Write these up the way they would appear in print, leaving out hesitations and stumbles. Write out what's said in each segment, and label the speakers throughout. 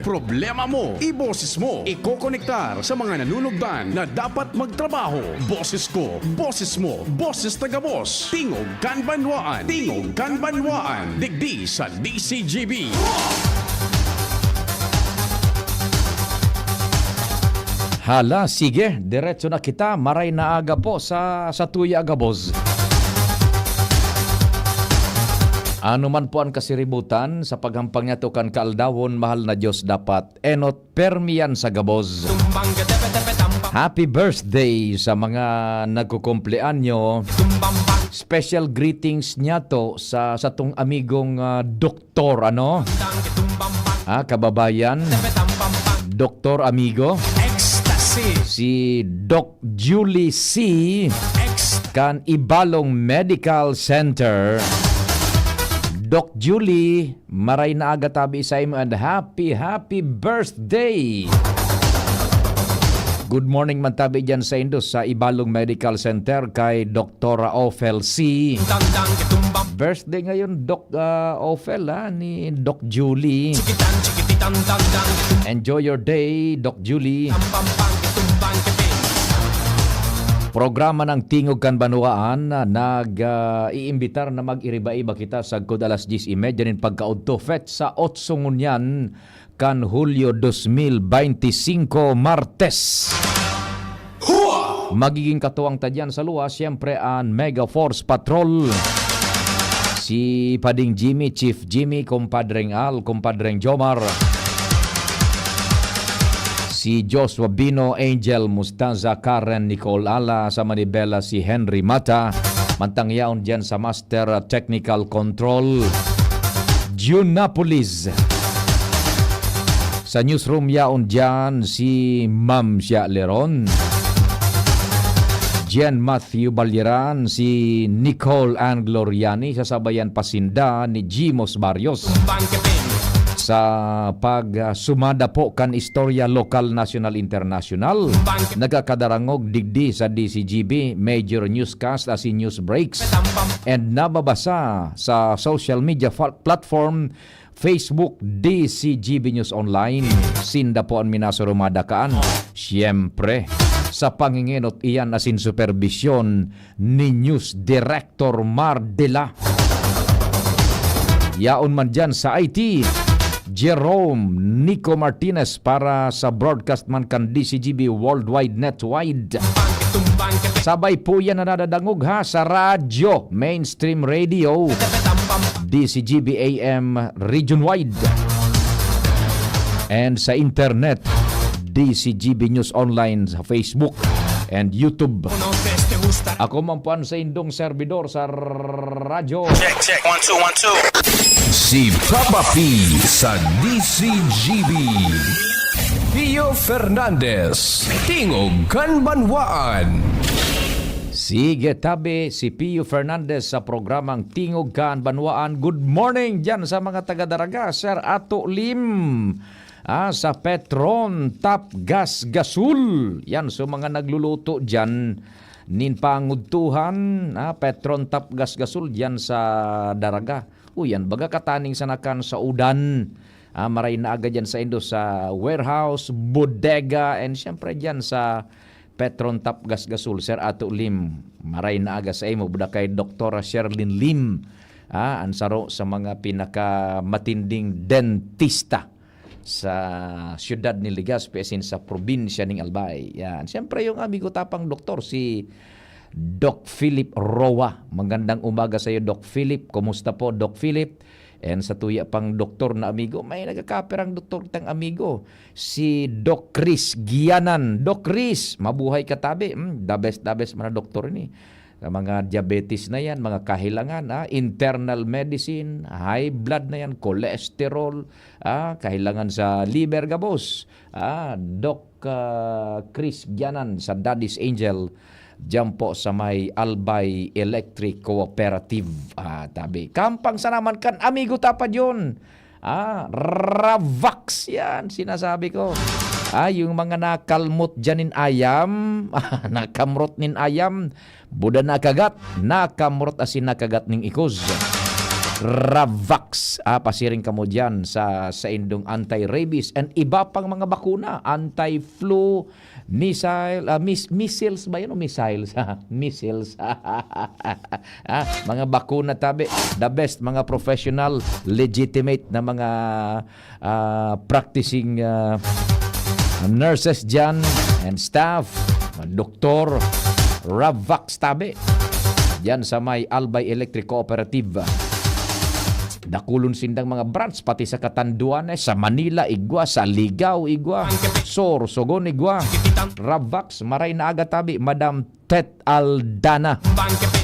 Speaker 1: Problema mo, iboses mo, ikokonektar sa mga nanunugdan na dapat magtrabaho. Boses ko, boses mo, boses taga-boss. Tingog Kanbanwaan, Tingog Kanbanwaan. Digdi sa DCGB.
Speaker 2: Hala, sige, diretso na kita. Maray na aga po sa Tuya Agabos. Ano man po ang kasiributan sa paghampang niya to kan kaaldawon, mahal na Diyos dapat enot permian sa gabos. Happy birthday sa mga nagkukumpleanyo. Special greetings niya to sa tong amigong doktor, ano? Kababayan, doktor amigo. Si Doc Julie C. kan Ibalong Medical Center. Doc Julie, maray na aga tabi sa imo and happy birthday! Good morning man tabi dyan sa Indos sa Ibalong Medical Center kay Dr. Ophel C. Birthday ngayon, Doc Ophel ni Doc Julie. Enjoy your day, Doc Julie. Programa ng Tingog Kanbanwaan nag-iimbitar na mag-iriba-iba kita sa good alas 10:30 nin pagkaudto fet sa 8 ngunyan kan Hulyo 2025 Martes. Magiging katuwang tadyan sa luwa siyempre ang Mega Force Patrol. Si Pading Jimmy, Chief Jimmy, Kumpadreng Al, Kumpadreng Jomar. Si Joshua Bino, Angel Mustaza, Karen Nicole Ala, sa Manibela si Henry Mata, mantang yaon dyan sa Master Technical Control, June Napolis. Sa newsroom yaon dyan si Ma'am Sia Leron, Jen Matthew Balyeran, si Nicole Ann Gloriani, sa sabayan pasinda ni Jimos Barrios. Sa sumada po kan istorya lokal, national, international, nagakadarangog digdi sa DCGB major newscast as in news breaks and nababasa sa social media platform Facebook DCGB News Online. Sinda po ang minasarumadakaan siyempre sa pangingenot iyan asin supervision ni News Director Mardela. Yaon man dyan sa IT Jerome Nico Martinez para sa broadcast man kan DCGB Worldwide Netwide. Sabay po yan na nadadangog sa radyo, mainstream radio, DCGB AM region-wide. And sa internet, DCGB News Online sa Facebook and YouTube. Ako man po sa indong servidor sa radyo.
Speaker 3: Check, 1, 2, 1, 2.
Speaker 4: Si Papa P sa DCGB. Pio Fernandez, Tingog Kanbanwaan.
Speaker 2: Sige tabi si Pio Fernandez sa programang Tingog Kanbanwaan. Good morning dyan sa mga taga-Daraga, Sir Ato Lim. Sa Petron Tap Gas Gasul. Yan, so mga nagluluto dyan nin pangudtuhan, Petron Tap Gas Gasul dyan sa Daraga. Yan, baga kataning sanakan sa udan. Maray na agad dyan sa Indo sa warehouse, bodega, and syempre dyan sa Petron Tap Gas Gasul. Sir Ato Lim, maray na aga sa imo. Buda kay Dr. Sherlyn Lim. Ansaro sa mga pinakamatinding dentista sa siyudad ni Legazpi asin sa probinsya ng Albay. Yan. Siyempre yung amigo tapang doktor si Doc Philip Roa. Magandang umaga sa iyo, Doc Philip. Kumusta po, Doc Philip? And sa tuya pang doktor na amigo, may nagkakaperang doktor tang amigo, si Doc Chris Gianan. Doc Chris, mabuhay ka tabi. The best man na doktor ni. Mga diabetes na yan, mga kahilangan, internal medicine, high blood na yan, cholesterol, kahilangan sa liver gabos. Doc Chris Gianan sa Daddy's Angel, diyan po sa may Albay Electric Cooperative. Tabi. Kampang sa naman kan, amigo tapad yun. Ravax yan, sinasabi ko. Yung mga nakalmot dyan nin ayam, nakamrot nin ayam, buda nakagat, nakamrot asin nakagat ning ikos. Ravax. Pasiring ka mo dyan sa indong anti-rabies and iba pang mga bakuna. Anti-flu, missiles ba yun o missiles? Missiles. Mga bakuna tabi. The best, mga professional, legitimate na mga practicing nurses dyan and staff, doktor, Ravax tabi. Yan sa may Albay Electric Cooperative. Dakulon sindang mga branch pati sa Catanduanes, sa Manila, Igwa, sa Ligao, Igwa, Sorsogon, Igwa. Ravax, maray na aga tabi, Madam Tet Aldana.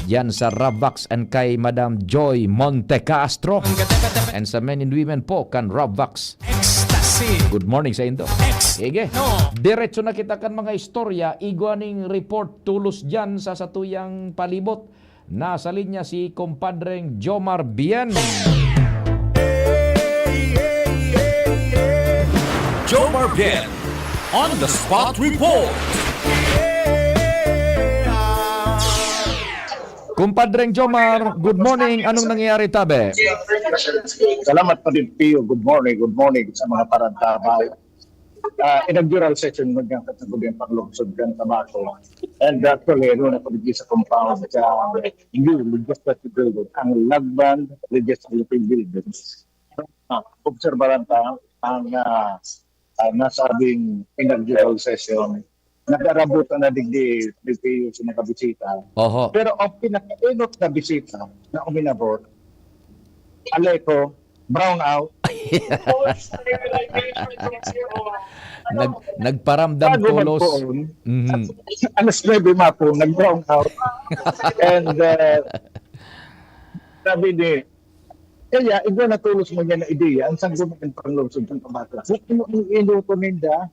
Speaker 2: Yan sa Ravax and kay Madam Joy Monte Castro. And sa men and women po kan Ravax. Good morning sa indo. Ige. Diretso na kita kan mga istorya, igwa ning report tulos dyan sa satuyang palibot. Nasa linya si kompadreng Jomar Bien.
Speaker 4: Jomar Bien on the spot report.
Speaker 2: Kumpadreng Jomar, good morning. Anong nangyayari tabe?
Speaker 5: Salamat pa din, Pio. Good morning sa mga parantabaw. Inaugural session mo dyan kasagulian paglungsod ng tabako. And actually, na po sa compound sa new legislative building, ang Lagban Legislative Building. Obserbaran ta ang nasabing inaugural session. Nagarabutan na digdi Pio sa mga bisita.
Speaker 2: Oho.
Speaker 5: Pero ang pinaka-inot na bisita na uminabot, Aleco, brown out.
Speaker 2: Nagparamdam tulos.
Speaker 5: Alas 9 mapo, nag-brown out. And sabi ni, kaya iba na tulos mo niya na ideya, ang sanggumin pang lungsod ng kabata. Kung inuto ninda,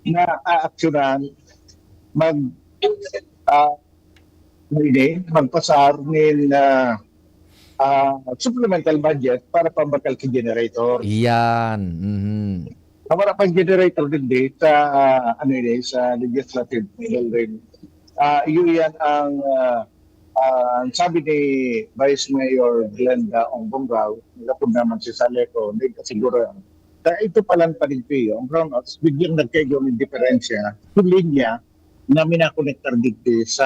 Speaker 5: na aaksyonan, magpasar ng supplemental budget para pambakal ki generator.
Speaker 2: Yan.
Speaker 5: Para pang generator din sa sa legislative building. Yun yan ang sabi ni Vice Mayor Glenda Ongbonggao, napod naman si Saleco, hindi kasiguro yan. Ito palang paligpiyo, ang brownouts, biglang nagkayo ng diferensya, yung linya na minakonektar dito sa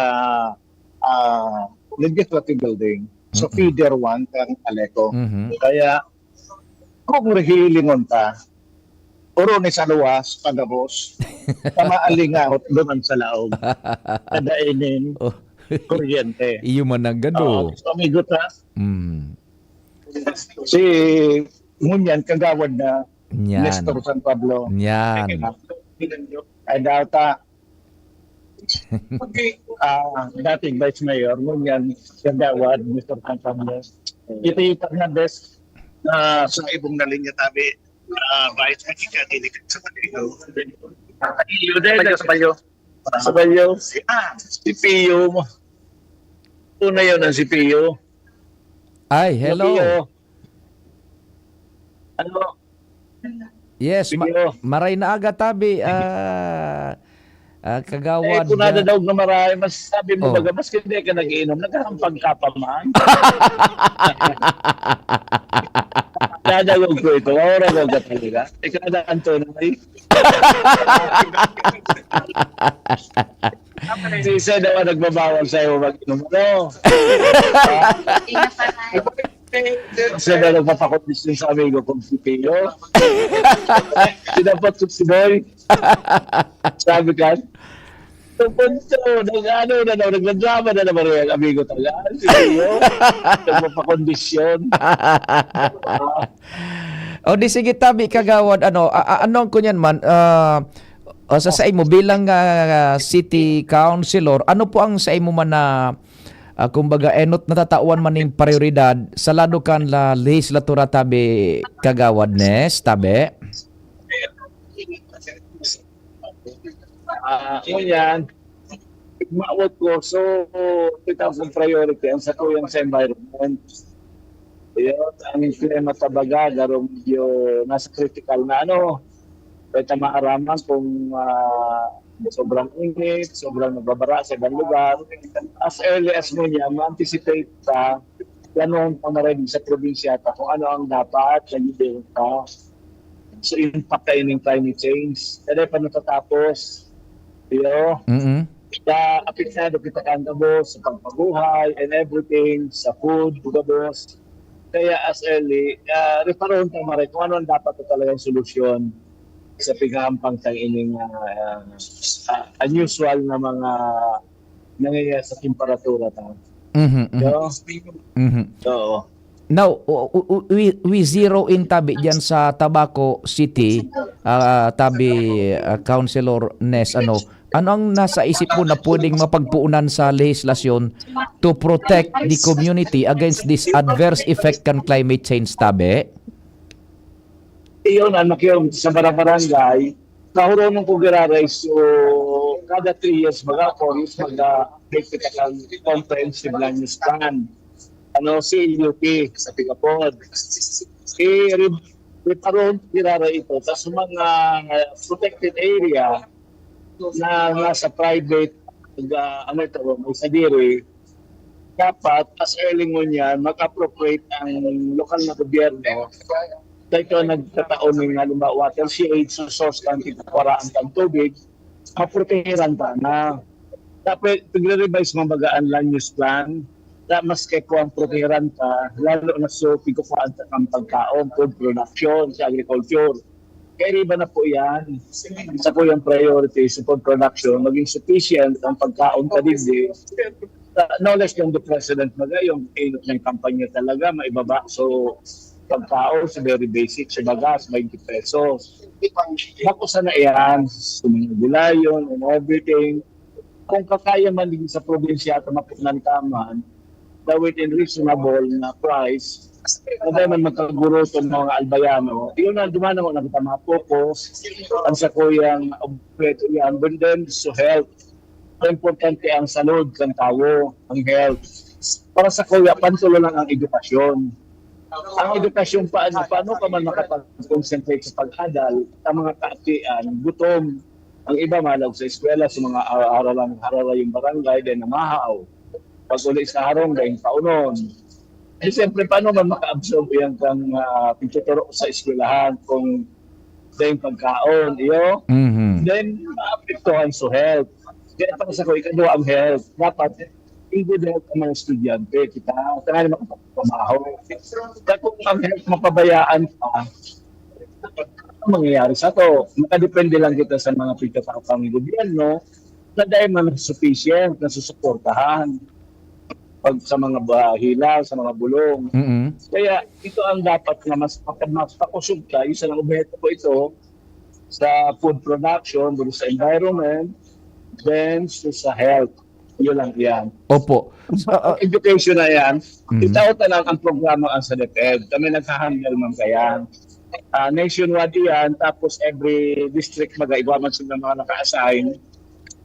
Speaker 5: legislative building. So feeder 1 kang Aleco. Kaya kung rehilingon ta, uro ni sa luwas, pagabos, tamaalingaot doon sa laog, kadainin, kuryente.
Speaker 2: Iyo man ang gado.
Speaker 5: Amigo ta, si Munyan, kagawad na Nestor San Pablo.
Speaker 2: Yan.
Speaker 5: Ay data, dating Vice Mayor, Munyan, kagawad, Nestor San Pablo. Ito yung Fernandez na sa ibong na linya tabi, Vice Mayor, dinikat sa Paligo. Sa Balyo. Sa Balyo. Si Pio. Una yun ang si Pio.
Speaker 2: Ay, hello.
Speaker 5: Ano?
Speaker 2: Yes, maray na aga tabi. Kagawad.
Speaker 5: Kung daw na marami, mas sabi mo baga, mas hindi ka nag-iinom, naghahampag ka pa man. Dadagog ko ito, ora ko ka talaga. Ikaw na Antonio. Isa naman nagbabawal sa'yo mag-inom. Ano? Isa na nagpapakondisyon sa amigo kong si Pio. Sinapat ko si Boy. Sabi ka, nagladrama na naman yung amigo talaga. Si Pio. Nagpapakondisyon.
Speaker 2: O di sige tabi kagawad, anong kunyan man, sa imo bilang city councilor, ano po ang sa imo man na kumbaga enot natatawan man ning prioridad sa lado kan la legislatura tabi kagawad nes tabi?
Speaker 5: Yan. Maawat ko, so ito ang priority ang sa tuyang sa environment. Yun, ang klima tabaga, garong medyo nasa critical na pwede maaraman kung sobrang init, sobrang nababara sa ibang lugar. As early as mo niya, ma-anticipate pa ganun pa na rin sa probinsya kung ano ang dapat na gibig ka. So, impact kayo ng climate change. Dahil pa natatapos,
Speaker 2: Mm-mm.
Speaker 5: kaya apektado kita kanda boss sa pagpabuhay and everything, sa food, boss. Kaya as early, reparon tayo maray kung ano ang dapat na talagang solusyon sa pighampang tang ining unusual na mga nangyayari sa temperatura ta.
Speaker 2: Mhm. Mhm.
Speaker 5: So,
Speaker 2: Now, we zero in tabi diyan sa Tabaco City, tabi Councilor Nes, ano ang nasa isip mo na pwedeng mapagpuunan sa lehislasyon to protect the community against this adverse effect kan climate change tabi?
Speaker 5: iyon ang nakiyong sa barangay, kahurunong ko giraray so kada 3 years mag-apos mag-make kita kang comprehensive land use plan. CLUP sa Pigapod. Reparon giraray ito sa mga protected area na nasa private may sadiri, dapat as early mo niyan mag-appropriate ang lokal na gobyerno dahil ito nagkataon ng watershed sa source country na paraan ng tubig, maproteheran ta na. Dapat pag-revise mabagaan land use plan na mas kay kuang proteheran ta, lalo na so pigukuan ta ang pagkaon, food production, sa agriculture. Kaya iba na po yan. Isa po yung priority sa food production, maging sufficient ang pagkaon kadindi. No less than the president yung inot ng kampanya talaga, maibaba. So, pagkaon sa very basic, sa bagas, 20 pesos. Bakusa na yan, sumingulayon and everything. Kung kakaya man din sa probinsya at mapunan taman, na within reasonable na price, kada man magkaguro itong mga albayano, yun na dumana mo na kita mapokus, ang sa kuyang objeto yan, but then so health. Importante ang salud ng tao, ang health. Para sa kuya, pantulo lang ang edukasyon. Ang edukasyon paano ka man makapag-concentrate sa pag-adal, ang mga kaatian, gutom, ang iba malag sa eskwela, sa mga harala yung barangay, then namahaw. Pag uli sa harong, dahil paunon. Siyempre, paano man maka-absorb yan kang pagtuturo sa eskwelahan kung dahil pagkaon,
Speaker 2: Mhm.
Speaker 5: then maapektuhan sa health. Kaya para sa ko, ikadua ang health. Dapat, good health ang mga estudyante. Kita, tangan makapagpamaho. Kaya kung ang health mapabayaan pa, ano mangyayari sa to? Makadepende lang kita sa mga pagkakapang gobyerno na dahil man sufficient na susuportahan pag sa mga bahila, sa mga bulong.
Speaker 2: Mhm.
Speaker 5: Kaya ito ang dapat na mas pakusog ka. Isa lang objeto po ito sa food production, sa environment, then sa health. Yun lang yan.
Speaker 2: Opo.
Speaker 5: Education na yan. Itaw lang ang programa ang sa DepEd. Kami naghahandle man kaya. Nationwide yan. Tapos every district mag-iba man sila mga naka-assign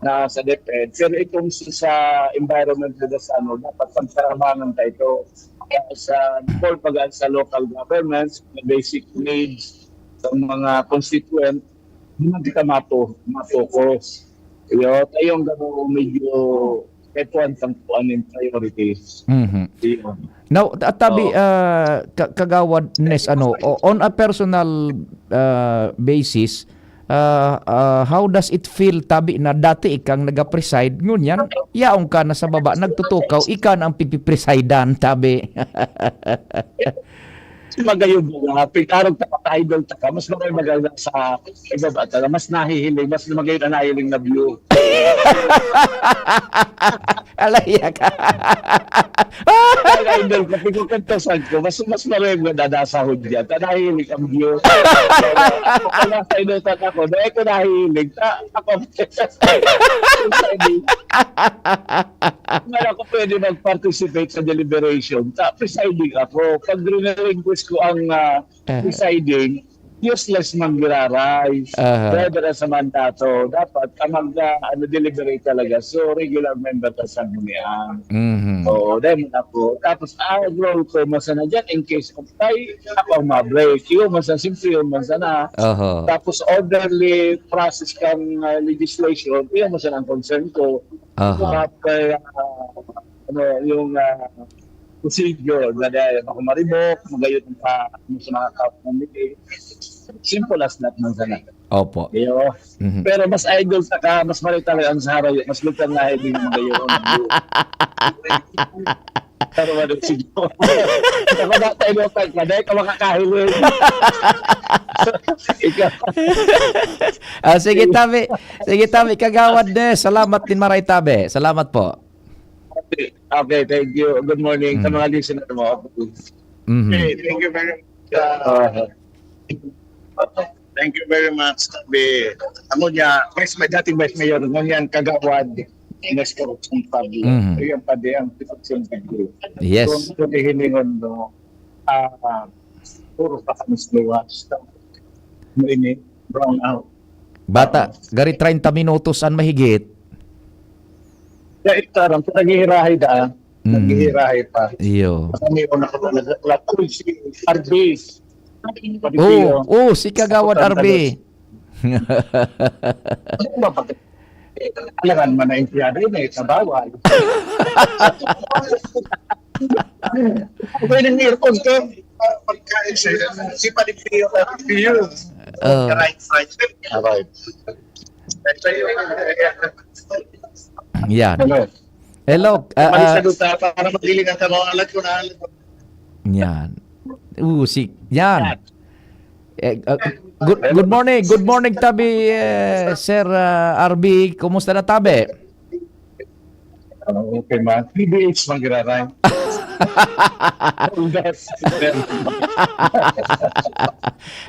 Speaker 5: na sa DepEd. Pero itong sa environment nila sa dapat pagkaramangan tayo ito. Sa sa local governments, basic needs sa mga constituent, hindi kita mapokos. Tayong gano'n medyo etuan tangpuan yung priorities.
Speaker 2: Mhm. Now, tabi kagawad Nes, on a personal basis, how does it feel tabi na dati ikang naga-preside ngunyan yaong ka na sa baba nagtutukaw ikan ang pipipresidean tabi?
Speaker 5: Magayon mo pitarog ta idol ta ka mas maganda sa ibaba ta mas nahihiling mas magayon na nahihiling na view.
Speaker 2: Alaya ka.
Speaker 5: Idol ka piko kantasan ko mas marami nga dadasahod diyan ta nahihiling ang view. Kaya sa idol ta ko dahil ko nahihiling ta ako. Wala ko pwede mag-participate sa deliberation. Presiding ako. Pag relinquish ko ang presiding, useless manggiraray. Whether sa mandato, dapat mag-deliberate talaga. So, regular member ka sa gumihan. So, dahil ako. Tapos, role ko masana dyan in case of tie, ako ma-break. Yung masana, simple yung masana. Tapos, orderly process kang legislation, yung masana ang concern ko. Kaya, yung procedure na dahil ako maribok, magayon pa sa mga community. Simple as that man sana.
Speaker 2: Opo.
Speaker 5: Iyo.
Speaker 2: Mhm.
Speaker 5: Pero mas idol sa ka, mas marital ang sahara, mas lutan na hindi mo magayon. Pero wala siguro. Kapag tayo mo pa, dahil ka makakahilin. Ikaw.
Speaker 2: Sige tabi. Sige tabi, kagawad de. Salamat din maray tabi. Salamat po.
Speaker 5: Okay, thank you. Good morning sa mga listener mo.
Speaker 2: Mhm.
Speaker 5: Okay, thank you very much. Thank you very much. Ano niya, may dating Vice Mayor, ngunyan kagawad, Ines Corruption Pablo.
Speaker 2: Mhm.
Speaker 5: Iyan pa di ang Corruption Pablo.
Speaker 2: Yes.
Speaker 5: Kung hiningon no, puro pa kami sluwas. Ini, brown out.
Speaker 2: Bata, gari 30 minutos an mahigit.
Speaker 5: Kaya ito, naghihirahay daan. Naghihirahay pa.
Speaker 2: Iyo.
Speaker 5: Kami una ko talaga, si RB.
Speaker 2: Si kagawad RB.
Speaker 5: Alangan man na empleyado yun sa bawal. Okay nang earphone ko. Pagkain si Palipio. Right.
Speaker 2: Yan. Hello.
Speaker 5: Malisaguta para magiling ang tanong. Alat ko na.
Speaker 2: Yan. Yan. Good morning. Good morning, Tabi, Sir RB. Kumusta na, Tabi?
Speaker 5: Okay, man. 3BH man giraray.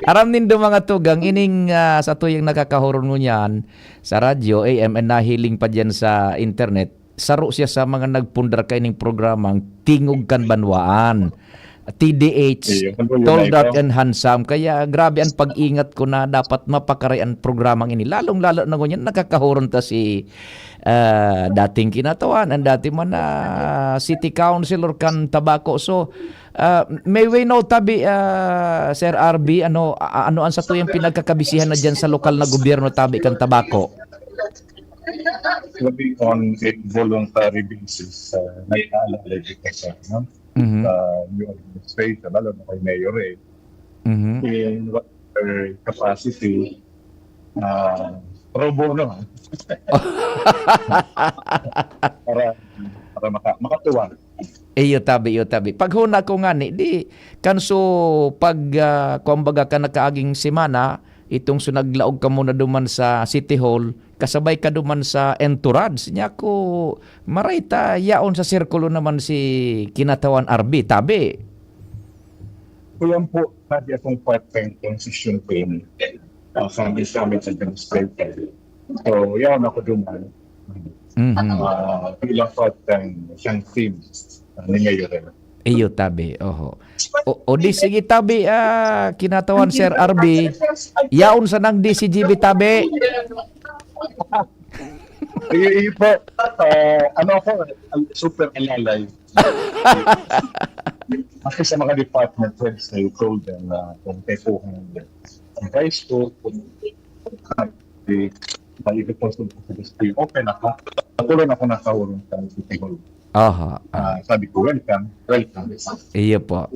Speaker 2: Aram nindo mga tugang, ining sa tuyang nakakahuron mo niyan sa radyo, AM, and nahiling pa dyan sa internet, saro siya sa mga nagpundar kaining programang Tingog Kan Banwaan. TDH, Tall, Dark and Handsome. Kaya grabe ang pag-ingat ko na dapat mapakaray ang programang ini. Lalong-lalo na ngunyan, nakakahuron ta si dating kinatawan, ang dati man na City Councilor kan Tabaco. So, may we know, Tabi, Sir RB, ano ang sa tuyang pinagkakabisihan na dyan sa lokal na gobyerno, Tabi, kan Tabaco?
Speaker 6: On a voluntary basis, nag-aalala dito sa new administration, lalo na kay Mayor in whatever capacity, pro bono. para makatuwa.
Speaker 2: Iyo tabi. Pag huna ko nga di kanso pag kumbaga ka nakaaging semana, itong sunaglaog ka muna duman sa City Hall, kasabay ka duman sa entourage niya ko maray ta yaon sa sirkulo naman si kinatawan RB tabi.
Speaker 6: Kuyan po, natin akong part-time transition pain sa amin sa demonstrator. So, yaon ako duman. Bilang part-time siyang team ni ngayon.
Speaker 2: Iyo tabi, oho. O di sige tabi, kinatawan Sir RB, yaon sa nang DCGB tabi.
Speaker 6: Iyo po, ano ako, super alalay. Kasi sa mga department heads, I told them na kung tepuhan ang vice ko, kung maikiposto ko sa district, open ako. Patuloy ako nakahulong sa City Hall.
Speaker 2: Aha.
Speaker 6: Sabi ko, welcome.
Speaker 2: Iyo po.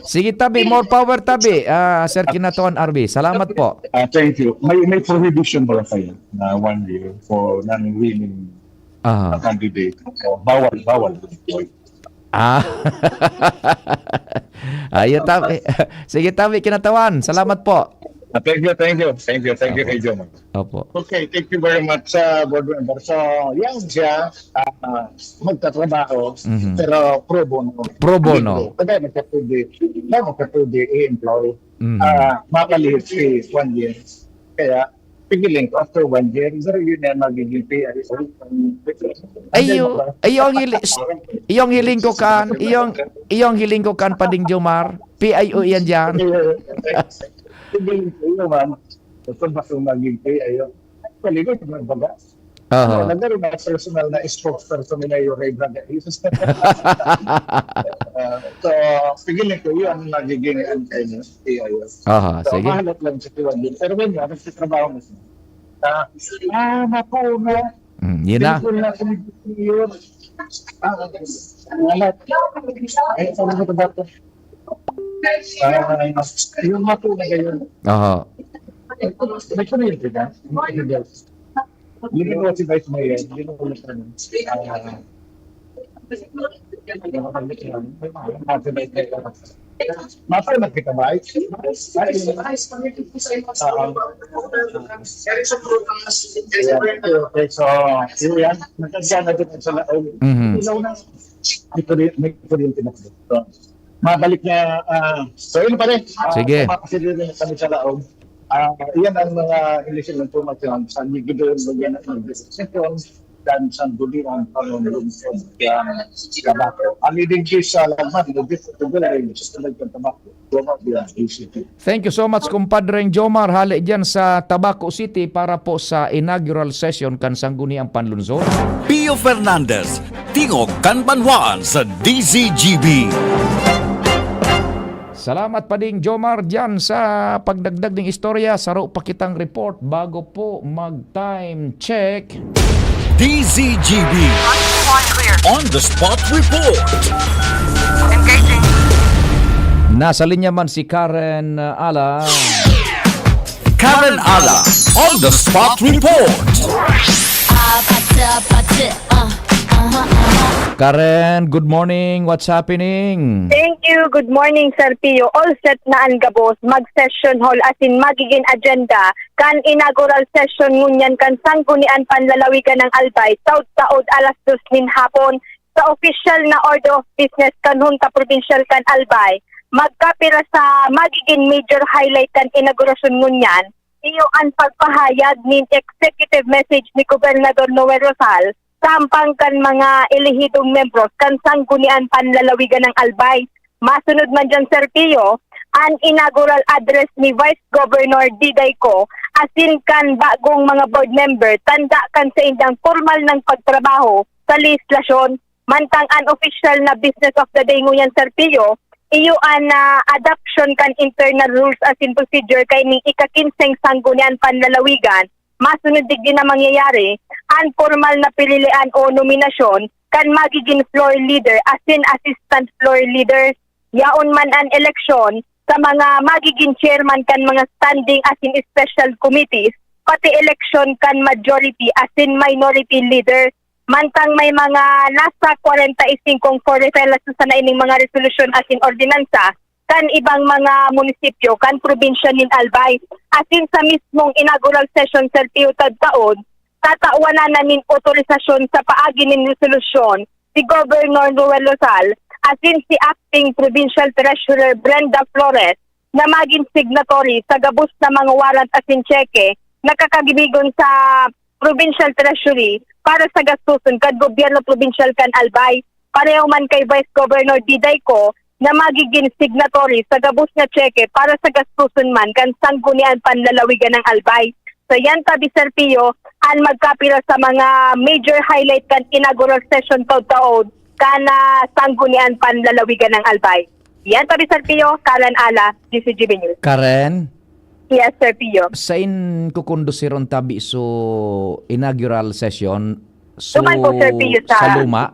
Speaker 2: Sige tabi, more power tabi, Sir Kinatawan RB. Salamat po.
Speaker 6: Thank you. May prohibition ba kayo na 1 year for non-winning candidate? Bawal.
Speaker 2: Ayo tabi. Sige tabi, Kinatawan. Salamat po.
Speaker 6: Thank you kay John.
Speaker 2: Opo.
Speaker 5: Okay, thank you very much, board member. So, yan siya, magtatrabaho, pero pro bono.
Speaker 2: Pro bono.
Speaker 5: Kaya magkapwede i-employ. Makalihit si 1 year. Kaya, pigiling ko after 1 year, yun yan magiging PI. Iyong hiling ko kan
Speaker 2: Pading Jomar. PIO yan dyan.
Speaker 5: Pigiling ko yun man. Ito ba kung magiging PI? Paligod, magbaga. Nagkaroon na personal na spokesperson nila yung Ray Braga. So, pigiling ko yun ang magiging PI. So, mahanap lang sa tiwan din. Pero ganyan, nagsitrabaho na siya. Naku na.
Speaker 2: Yun na.
Speaker 5: Alat. Ay, sabi ko ba ito? Yung mato na gayon.
Speaker 2: Oo.
Speaker 5: May ko na yun, diba? Yun yung si Vice Mayor. Yun yung ulit na nun. Masa na kita ba? Okay, so, yun yan. Nagkasya na dito sa laog. Ilaw na. May kuryente na dito. Mabalik niya. So, yun pa rin.
Speaker 2: Sige.
Speaker 5: Makasilyo rin kami sa laog. Iyan ang mga election ng pumatyon sa Migidon, Lugyan at Session dan sa Buliran, Palong, Tabako. Ang leading case sa Lagman, Lugit at Tugulan, sa Talagpan Tabako, Goma, Bilang, ACT.
Speaker 2: Thank you so much, kumpadreng Jomar. Hali dyan sa Tabaco City para po sa inaugural session kan Sangguniang Panlunsod.
Speaker 4: Pio Fernandez, Tingog Kanbanwaan sa DZGB.
Speaker 2: Salamat pa ding Jomar dyan sa pagdagdag ng istorya. Saro pa kitang report bago po mag-time check.
Speaker 4: DZGB On the Spot Report.
Speaker 3: Engaging.
Speaker 2: Nasa linya man si Karen Ala.
Speaker 4: Karen Ala On the Spot Report.
Speaker 2: Karen, good morning. What's happening?
Speaker 7: Thank you. Good morning, Sir Pio. All set na ang gabos. Mag-session hall as in magiging agenda kan inaugural session ngunyan kan Sanggunian Panlalawigan ng Albay taud-taud alas 2 nin hapon sa official na order of business kan Junta Provincial kan Albay. Magkapira sa magiging major highlight kan inaugurasyon ngunyan iyo ang pagpahayag nin executive message ni Gobernador Noel Rosal sampang kan mga elehidong membros kan Sanggunian Panlalawigan ng Albay. Masunod man dyan, Sir Pio, ang inaugural address ni Vice Governor Diday Ko asin kan bagong mga board member tanda kan sa indang formal ng pagtrabaho sa legislasyon mantang unofficial na business of the day nguyan, Sir Pio, iyo ang adoption kan internal rules asin procedure kay ning ika-15 Sanggunian Panlalawigan. Masunod din na mangyayari, ang formal na pililian o nominasyon kan magiging floor leader asin assistant floor leader. Yaon man ang eleksyon sa mga magiging chairman kan mga standing asin special committees, pati eleksyon kan majority asin minority leader. Mantang may mga nasa 45 for referral sa naining mga resolusyon asin ordinansa, kan ibang mga munisipyo, kan probinsya nin Albay. Asin sa mismong inaugural session sa Tiyutad taon, tatawanan na nin otorisasyon sa paagi nin resolusyon si Governor Noel Rosal, asin si Acting Provincial Treasurer Brenda Flores, na maging signatory sa gabos na mga warrant asin cheque na kakagibigon sa Provincial Treasury para sa gastuson kan gobyerno provincial kan Albay. Pareho man kay Vice Governor Diday Ko na magiging signatory sa gabos na cheque para sa gastuson man kan Sanggunian Panlalawigan ng Albay. So yan tabi, Sir Pio, ang magkapira sa mga major highlight kan inaugural session taon kan Sanggunian Panlalawigan ng Albay. Yan tabi, Sir Pio, Karen Ala, DCGB News.
Speaker 2: Karen,
Speaker 7: Yes, Sir Pio.
Speaker 2: sa in kukondusiron tabi so inaugural session so
Speaker 7: Duman po, Sir Pio,
Speaker 2: sa luma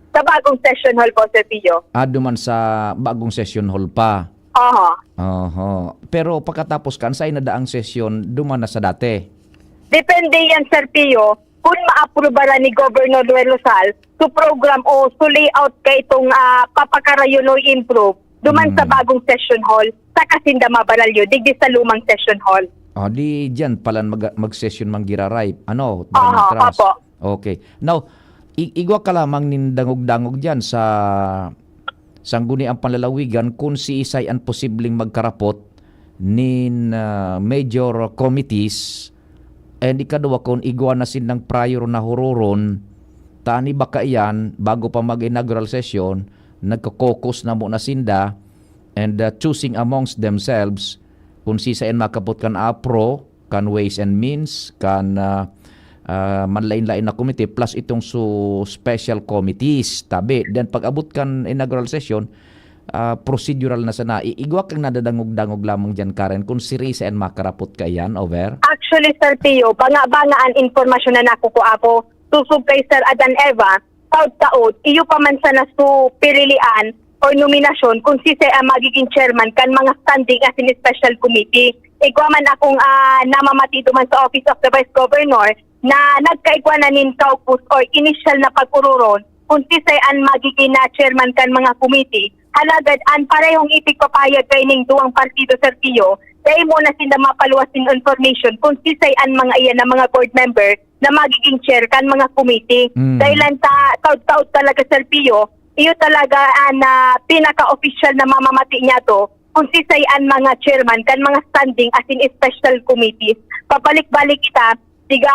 Speaker 7: Sa bagong session hall po, Sir Pio.
Speaker 2: duman sa bagong session hall pa.
Speaker 7: Oho.
Speaker 2: Oho. Pero pagkatapos kan sa inadaang session duman na sa dati.
Speaker 7: Depende yan, Sir Pio, kung ma-approbara ni Governor Noel Rosal to program o to layout kay itong papakarayon o improve duman sa bagong session hall sa Kasinda Mabaralyo, digdi sa lumang session hall.
Speaker 2: Oh, di diyan pala mag-session manggiraray. Ano?
Speaker 7: Oho,
Speaker 2: Trust.
Speaker 7: opo.
Speaker 2: Okay. Now, igwa ka lamang nindangog-dangog diyan sa Sangguniang Panlalawigan kung si isay ang posibleng magkarapot nin major committees and ikaduwa kung igwa na sinang prior na huroron tani baka iyan bago pa mag-inaugural session nagko-caucus na mo na sinda and choosing amongst themselves kung si isayan makapot kan APRO kan Ways and Means kan manlain-lain na committee plus itong special committees tabi. Then pag-abot kan inaugural session, procedural na sana. Igwa kang nadadangog-dangog lamang dyan, Karen, kung si Risa and makarapot ka yan, over?
Speaker 7: Actually, Sir Pio, banga-banga ang informasyon na nakukuha ko. Susub kay Sir Adan Eva, taod-taod, iyo pa man sa nasu pirilian o nominasyon kung si ang magiging chairman kan mga standing as in special committee. Igwa man akong namamatido man sa Office of the Vice Governor na nagkaigwa na nin caucus or initial na pag-ururon kung si ang magiging na chairman kan mga committee. Halagad an parehong ipigpapayag kay ning duwang partido Sir Pio, dahil mo na sila mapaluwas ng information kung si ang mga iyan na mga board member na magiging chair kan mga committee. Dahil lang taud-taud talaga Sir Pio, iyo talaga na pinaka-official na mamamati niya to kung si ang mga chairman kan mga standing as in special committees. Papalik-balik kita, diga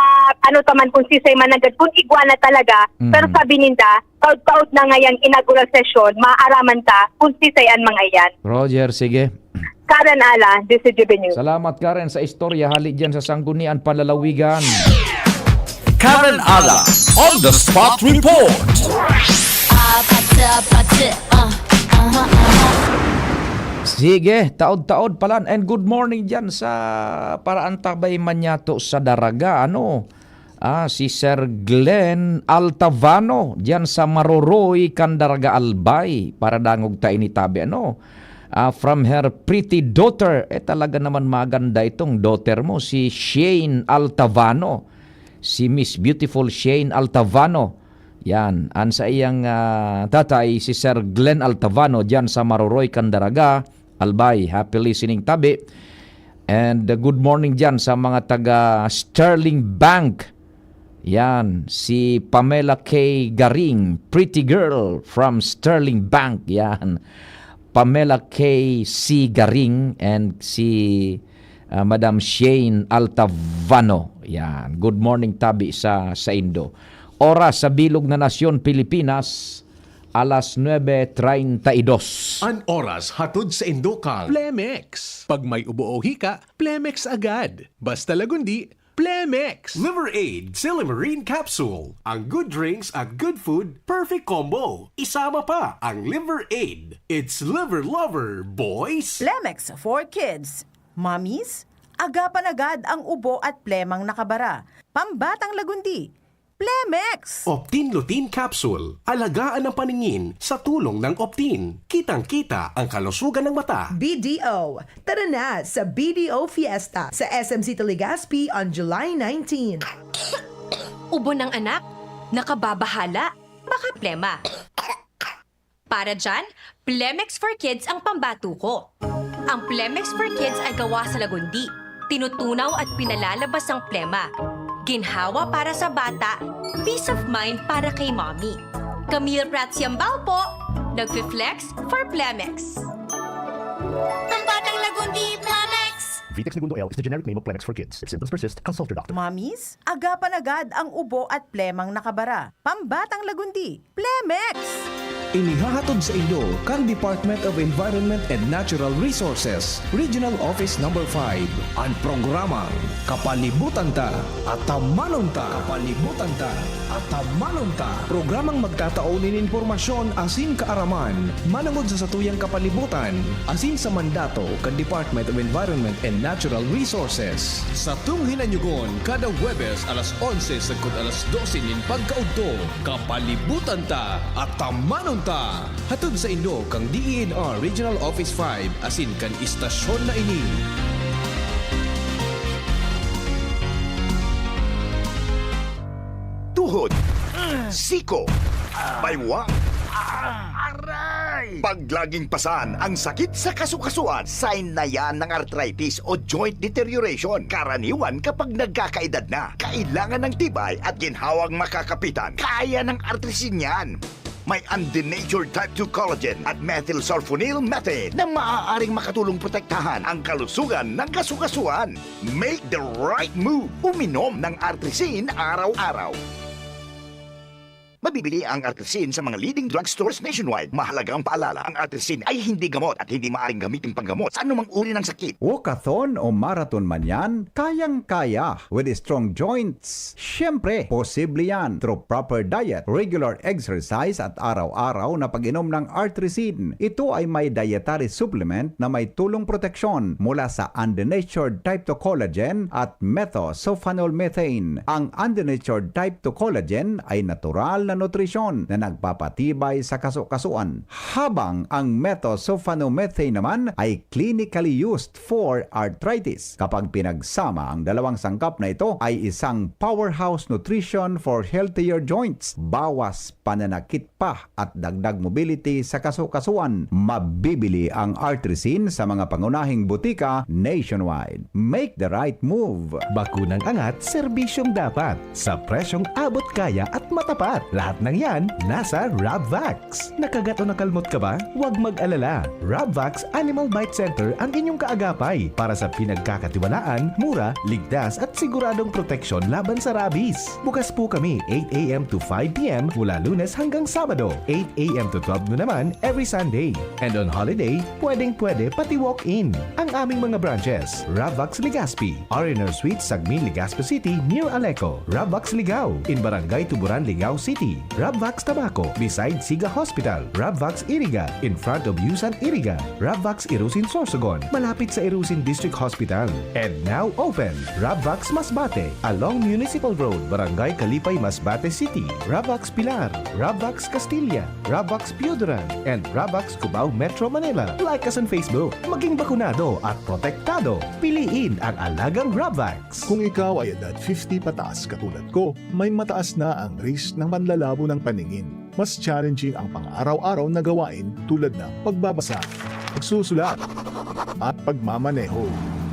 Speaker 7: taman kung si managad, kung igwa na talaga, pero sabi ninda, taud-taud na ngayang inaugural session, maaaraman ta kung si ang mga iyan.
Speaker 2: Roger, sige.
Speaker 7: Karen Ala, this is GB News.
Speaker 2: Salamat Karen sa istorya hali dyan sa Sanggunian Panlalawigan.
Speaker 4: Karen Ala on the spot report.
Speaker 2: Sige, taod-taod pala. And good morning dyan sa paraan tabay manyato sa daraga. Si Sir Glenn Altavano dyan sa Maroroy, Candaraga, Albay. Para dangog tayo ni tabi. From her pretty daughter. Talaga naman maganda itong daughter mo. Si Shane Altavano. Si Miss Beautiful Shane Altavano. Yan, an sa iyang tatay si Sir Glenn Altavano dyan sa Maroroy, Candaraga, Albay. Happy listening tabi. And good morning dyan sa mga taga Sterling Bank. Yan, si Pamela K. Garing, pretty girl from Sterling Bank. Yan, Pamela K. C. Garing and si Madam Shane Altavano. Yan, good morning tabi sa Indo. Oras sa Bilog na Nasyon, Pilipinas, alas 9:32.
Speaker 1: An oras hatod sa Indokal.
Speaker 8: Plemex. Pag may ubo o hika, Plemex agad. Basta lagundi, Plemex.
Speaker 9: Liver Aid Silimarine Capsule. Ang good drinks at good food, perfect combo. Isama pa ang Liver Aid. It's liver lover, boys.
Speaker 10: Plemex for kids. Mommies, agapan agad ang ubo at plemang nakabara. Pambatang lagundi, Plemex.
Speaker 9: Optin Lutein Capsule. Alagaan ang paningin sa tulong ng Optin. Kitang-kita ang kalusugan ng mata.
Speaker 11: BDO. Tara na sa BDO Fiesta sa SMC Legazpi on July 19.
Speaker 12: Ubo ng anak? Nakababahala? Baka plema. Para dyan, Plemex for Kids ang pambato ko. Ang Plemex for Kids ay gawa sa lagundi. Tinutunaw at pinalalabas ang plema. Ginhawa para sa bata, peace of mind para kay mommy. Camille Prats Yambao po, nagfi-flex for Plemex. Ang batang lagundi, Plemex!
Speaker 13: Vitex Segundo L is the generic name of Plemex for kids. If symptoms persist, consult your doctor.
Speaker 10: Mommies, agapan agad ang ubo at plemang nakabara. Pambatang lagundi, Plemex!
Speaker 14: Inihahatod sa inyo kan Department of Environment and Natural Resources, Regional Office No. 5, ang programang Kapalibutan Ta at Tamanon Ta. Kapalibutan Ta at Tamanon Ta. Programang magtataunin informasyon asin kaaraman, manangod sa satuyang kapalibutan, asin sa mandato kan Department of Environment and Natural Resources.
Speaker 1: Sa tunghinanyugon, kada Huwebes alas 11 sagkod alas 12 nin pagkaudto, Kapalibutan Ta at Tamanon Ta. Hatod sa inyo kang DENR Regional Office 5 asin kan istasyon na ini.
Speaker 15: Tuhod, siko, baywang, paglaging pasan ang sakit sa kasukasuan, sign na yan ng arthritis o joint deterioration. Karaniwan kapag nagkakaedad na, kailangan ng tibay at ginhawang makakapitan. Kaya ng artrisin yan. May undenatured type 2 collagen at methylsulfonyl methane na maaaring makatulong protektahan ang kalusugan ng kasukasuan. Make the right move. Uminom ng artrisin araw-araw. Mabibili ang artrisin sa mga leading drugstores nationwide. Mahalagang paalala, ang artrisin ay hindi gamot at hindi maaaring gamitin panggamot sa anumang uri ng sakit.
Speaker 16: Walkathon o marathon man yan, kayang-kaya with strong joints. Siyempre, posible yan through proper diet, regular exercise at araw-araw na pag-inom ng artrisin. Ito ay may dietary supplement na may tulong proteksyon mula sa undenatured type 2 collagen at methylsulfonyl methane. Ang undenatured type 2 collagen ay natural na nutrisyon na nagpapatibay sa kaso-kasuan. Habang ang methosulfonomethane naman ay clinically used for arthritis. Kapag pinagsama ang dalawang sangkap na ito ay isang powerhouse nutrition for healthier joints. Bawas pananakit pa at dagdag mobility sa kaso-kasuan. Mabibili ang Artrisin sa mga pangunahing butika nationwide. Make the right move.
Speaker 13: Bakunang angat, serbisyong dapat. Sa presyong abot kaya at matapat. Lahat ng yan, nasa Rabvax. Nakagat o nakalmot ka ba? Huwag mag-alala. Rabvax Animal Bite Center ang inyong kaagapay para sa pinagkakatiwalaan, mura, ligtas at siguradong proteksyon laban sa rabies. Bukas po kami 8 a.m. to 5 p.m. mula Lunes hanggang Sabado, 8 a.m. to 12 noon naman every Sunday. And on holiday, pwedeng-pwede pati walk-in. Ang aming mga branches, Rabvax Legazpi, R&R Suite, Sagmin, Legazpi City, near Aleco, Rabvax Ligao, in Barangay Tuburan, Ligao City, Rabvax Tabaco, beside Siga Hospital, Rabvax Iriga, in front of Yusan Iriga, Rabvax Irusin Sorsogon, malapit sa Irusin District Hospital. And now open, Rabvax Masbate, along Municipal Road, Barangay Kalipay, Masbate City, Rabvax Pilar, Rabvax Castilla, Rabvax Piudaran, and Rabvax Cubao, Metro Manila. Like us on Facebook. Maging bakunado at protektado. Piliin ang alagang Rabvax.
Speaker 6: Kung ikaw ay edad 50 pataas katulad ko, may mataas na ang risk ng panlalabo ng paningin. Mas challenging ang pang-araw-araw na gawain tulad ng pagbabasa, pagsusulat, at pagmamaneho.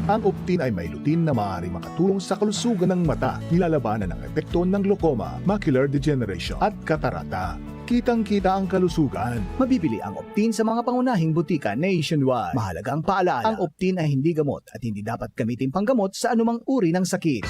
Speaker 6: Ang Optin ay may lutin na maaari makatulong sa kalusugan ng mata, nilalabanan ang epekto ng glaucoma, macular degeneration at katarata. Kitang-kita ang kalusugan.
Speaker 17: Mabibili ang Optin sa mga pangunahing butika nationwide. Mahalagang paalala, ang Optin ay hindi gamot at hindi dapat gamitin panggamot sa anumang uri ng sakit.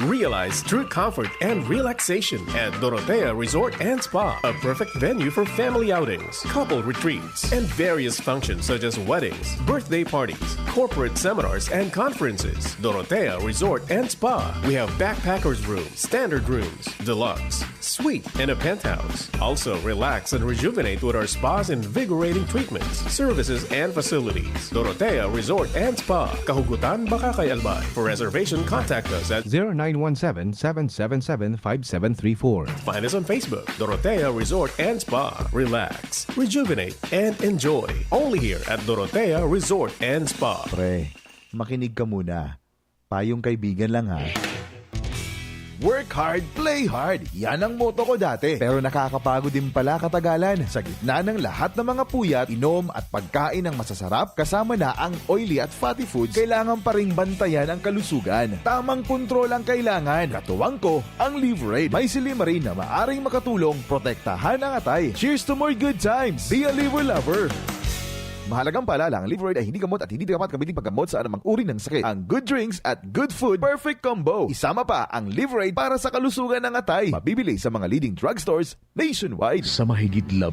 Speaker 9: Realize true comfort and relaxation at Dorotea Resort and Spa, a perfect venue for family outings, couple retreats, and various functions such as weddings, birthday parties, corporate seminars, and conferences. Dorotea Resort and Spa. We have backpackers rooms, standard rooms, deluxe, suite, and a penthouse. Also, relax and rejuvenate with our spas and invigorating treatments, services, and facilities. Dorotea Resort and Spa, Kahugutan, Bakakay, Albay. For reservation, contact us at
Speaker 8: 0917-777-5734.
Speaker 9: Find us on Facebook, Dorotea Resort and Spa. Relax, rejuvenate, and enjoy. Only here at Dorotea Resort and Spa.
Speaker 18: Pre, makinig ka muna. Payong kaibigan lang ha. Work hard, play hard. Yan ang motto ko dati. Pero nakakapagod din pala katagalan. Sa gitna ng lahat ng mga puyat, inom at pagkain ng masasarap kasama na ang oily at fatty foods, kailangan pa ring bantayan ang kalusugan. Tamang kontrol ang kailangan. Katuwang ko, ang Liverade. May silimarin na maaring makatulong protektahan ang atay. Cheers to more good times. Be a liver lover. Mahalagang paalala, ang Liverade ay hindi gamot at hindi dapat gamitin paggamot sa anumang uri ng sakit. Ang good drinks at good food, perfect combo. Isama pa ang Liverade para sa kalusugan ng atay. Mabibili sa mga leading drugstores nationwide.
Speaker 19: Sa mahigit 15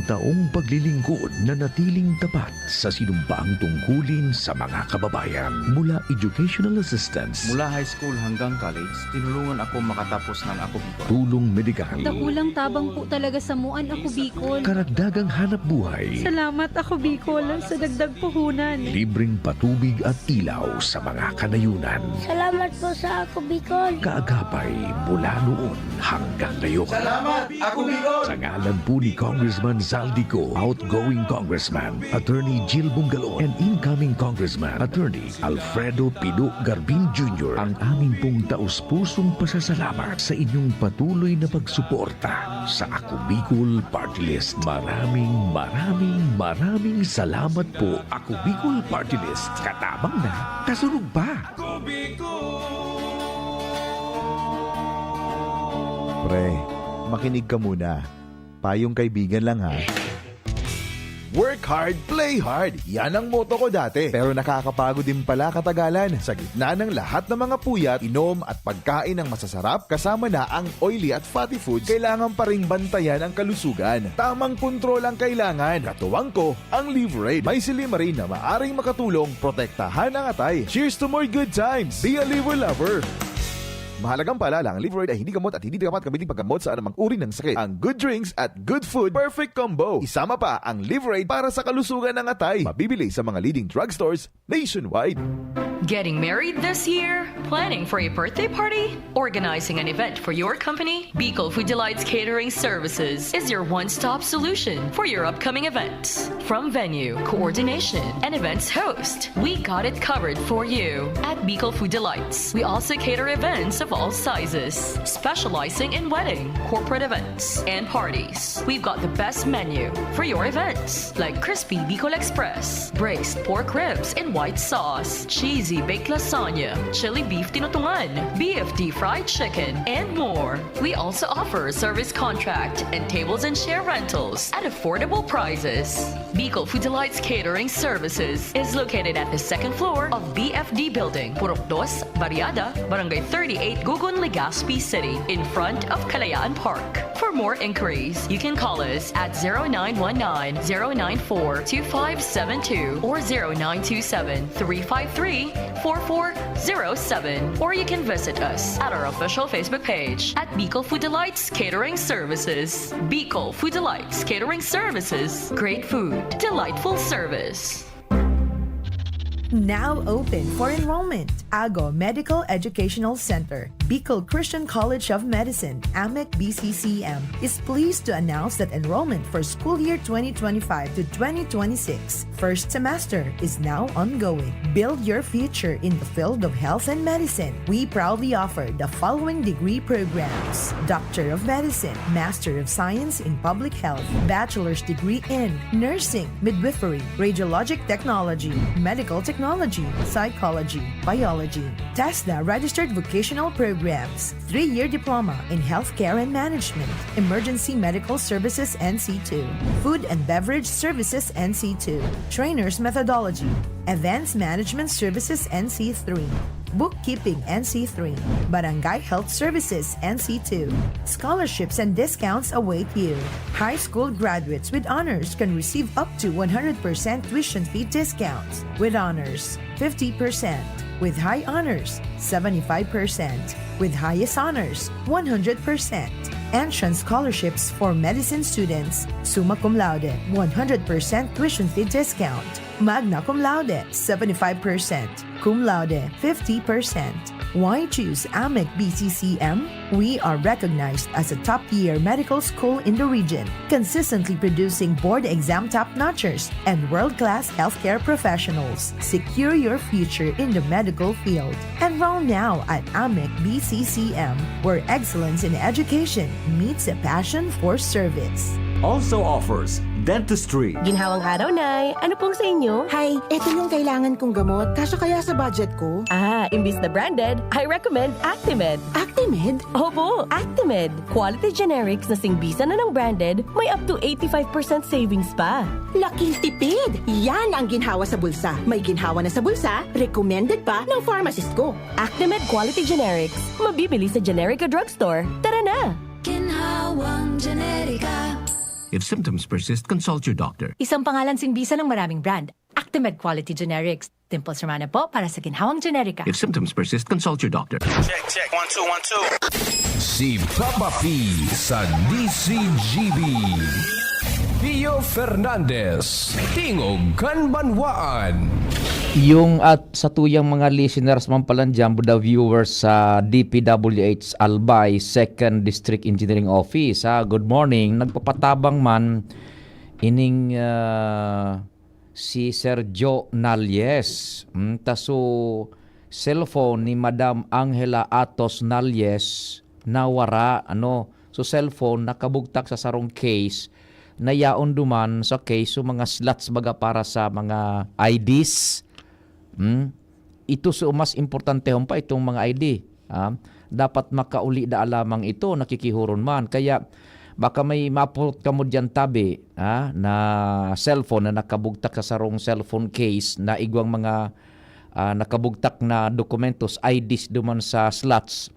Speaker 19: taong paglilingkod na natiling tapat sa sinumpaang tungkulin sa mga kababayan. Mula educational assistance,
Speaker 20: mula high school hanggang college, tinulungan ako makatapos ng Ako Bicol.
Speaker 19: Tulong medikal,
Speaker 21: Dakulang tabang po talaga sa muan Ako Bicol.
Speaker 19: karagdagang hanap buhay,
Speaker 21: Salamat Ako Bicol sa dagdag puhunan.
Speaker 19: libreng patubig at ilaw sa mga kanayunan.
Speaker 21: Salamat po sa Ako Bicol.
Speaker 19: Kaagapay mula noon hanggang ngayon.
Speaker 21: Salamat, Ako Bicol!
Speaker 19: Sa ngalan po ni Congressman Zaldico, outgoing Congressman, Attorney Jill Bungalon, and incoming Congressman, Attorney Alfredo Pino Garbin Jr., ang aming pong taus-pusong pasasalamat sa inyong patuloy na pagsuporta sa Ako Bicol Party List. Maraming salamat po, Ako Bicol Party List. Katabang na, kasunod pa.
Speaker 18: Pre, makinig ka muna. Payong kaibigan lang ha. Work hard, play hard. Yan ang motto ko dati. Pero nakakapagod din pala katagalan. Sa gitna ng lahat ng mga puyat, inom at pagkain ng masasarap, kasama na ang oily at fatty foods, kailangan pa ring bantayan ang kalusugan. Tamang kontrol ang kailangan. Katuwang ko, ang Liverade. May silimarin na maaring makatulong protektahan ang atay. Cheers to more good times. Be a liver lover. Mahalagang paalala, ang Liveroid ay hindi gamot at hindi dapat gamitin paggamot sa anumang uri ng sakit. Ang good drinks at good food, perfect combo. Isama pa ang Liveroid para sa kalusugan ng atay. Mabibili sa mga leading drugstores nationwide.
Speaker 5: Getting married this year? Planning for a birthday party? Organizing an event for your company? Bicol Food Delights Catering Services is your one-stop solution for your upcoming events. From venue, coordination, and events host, we got it covered for you. At Bicol Food Delights, we also cater events of all sizes, specializing in wedding, corporate events, and parties. We've got the best menu for your events, like crispy Bicol Express, braised pork ribs in white sauce, cheesy baked lasagna, chili beef tinutungan, BFD fried chicken, and more. We also offer service contract and tables and chair rentals at affordable prices. Bicol Food Delights Catering Services is located at the second floor of BFD Building, Purok 2, Barriada, Barangay 38, Gugun, Legazpi City, in front of Kalayaan Park. For more inquiries, you can call us at 0919-094-2572 or 0927-353-4407, or you can visit us at our official Facebook page at Bicol Food Delights Catering Services. Bicol Food Delights Catering Services. Great food, delightful service.
Speaker 11: Now open for enrollment. AGO Medical Educational Center, Bicol Christian College of Medicine, AMEC BCCM, is pleased to announce that enrollment for school year 2025 to 2026 first semester is now ongoing. Build your future in the field of health and medicine. We proudly offer the following degree programs: Doctor of Medicine, Master of Science in Public Health, Bachelor's degree in Nursing, Midwifery, Radiologic Technology, Medical Technology, Psychology, Biology, TESDA registered vocational programs, 3-year diploma in healthcare and management, emergency medical services NC2, food and beverage services NC2, trainers methodology, events management services NC3, bookkeeping NC3, barangay health services NC2. Scholarships and discounts await you. High school graduates with honors can receive up to 100% tuition fee discounts. With honors, 50%. With high honors, 75%. With highest honors, 100%. Entrance scholarships for medicine students, summa cum laude, 100% tuition fee discount. Magna cum laude, 75%. Cum laude, 50%. Why choose AMEC BCCM? We are recognized as a top-tier medical school in the region, consistently producing board exam top-notchers and world-class healthcare professionals. Secure your future in the medical field. Enroll now at AMEC BCCM, where excellence in education meets a passion for service.
Speaker 14: Also offers dentistry.
Speaker 22: Ginhawang araw, Nay. Ano pong sa inyo?
Speaker 23: Hi, ito yung kailangan kong gamot. Kasya kaya sa budget ko?
Speaker 22: Imbis na branded, I recommend Actimed.
Speaker 23: Actimed?
Speaker 22: Opo, Actimed. Quality generics na singbisa na ng branded, may up to 85% savings pa.
Speaker 23: Laking tipid! Yan ang ginhawa sa bulsa. May ginhawa na sa bulsa, recommended pa ng pharmacist ko.
Speaker 22: Actimed Quality Generics. Mabibili sa Generica Drugstore. Tara na!
Speaker 24: Ginhawang Generica.
Speaker 25: If symptoms persist, consult your doctor.
Speaker 26: Isang pangalan singbisa ng maraming brand. Actimed Quality Generics. Dimple Sermana po para sa Ginhawang Generica.
Speaker 25: If symptoms persist, consult your doctor.
Speaker 27: Check. 1, 2, 1, 2.
Speaker 4: Si Papa P sa DCGB. Pio Fernandez, Tingog Kanbanwaan.
Speaker 2: Yung at sa tuyang mga listeners man pala dyan, the viewers sa DPWH Albay 2nd District Engineering Office. Good morning. Nagpapatabang man ining si Sergio Nalles. Taso cellphone ni Madam Angela Atos Nalles nawara. So cellphone nakabugtak sa sarong case na yaon duman sa case so mga slots baga para sa mga IDs. Ito so mas importante pa itong mga ID. Dapat makauli da alamang ito nakikihuron man. Kaya baka may mapulot ka mo dyan tabi na cellphone na nakabugtak sa sarong cellphone case na igwang mga nakabugtak na dokumentos, IDs duman sa slots.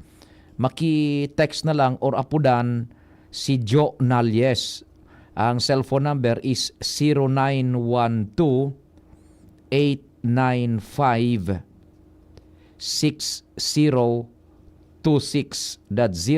Speaker 2: Maki-text na lang or apudan si Joe Nalles. Ang cellphone number is 0912-895-6000 That's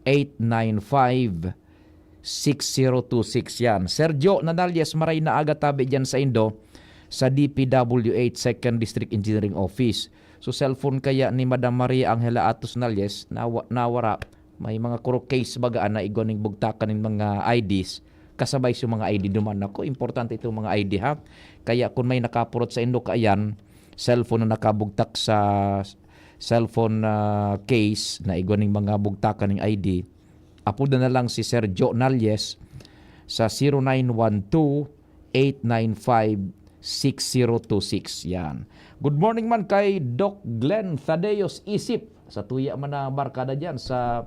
Speaker 2: 0912-895-6026 yan. Sergio Nanalies, maray na aga tabi dyan sa Indo sa DPWH 2nd District Engineering Office. So cellphone kaya ni Madam Maria Angela Atos Nalies nawara may mga kuro case bagaan na igoning bugtakan ng mga IDs kasabay sa mga ID duman ako. Importante itong mga ID ha. Kaya kung may nakapurot sa Indo kaayan, cellphone na nakabugtak sa cellphone case na igoning mga bugtakan ng ID, apuda na lang si Sergio Nalies sa 0912-895-6026. Yan. Good morning man kay Doc Glenn Thaddeus Isip sa tuya man na barkada dyan sa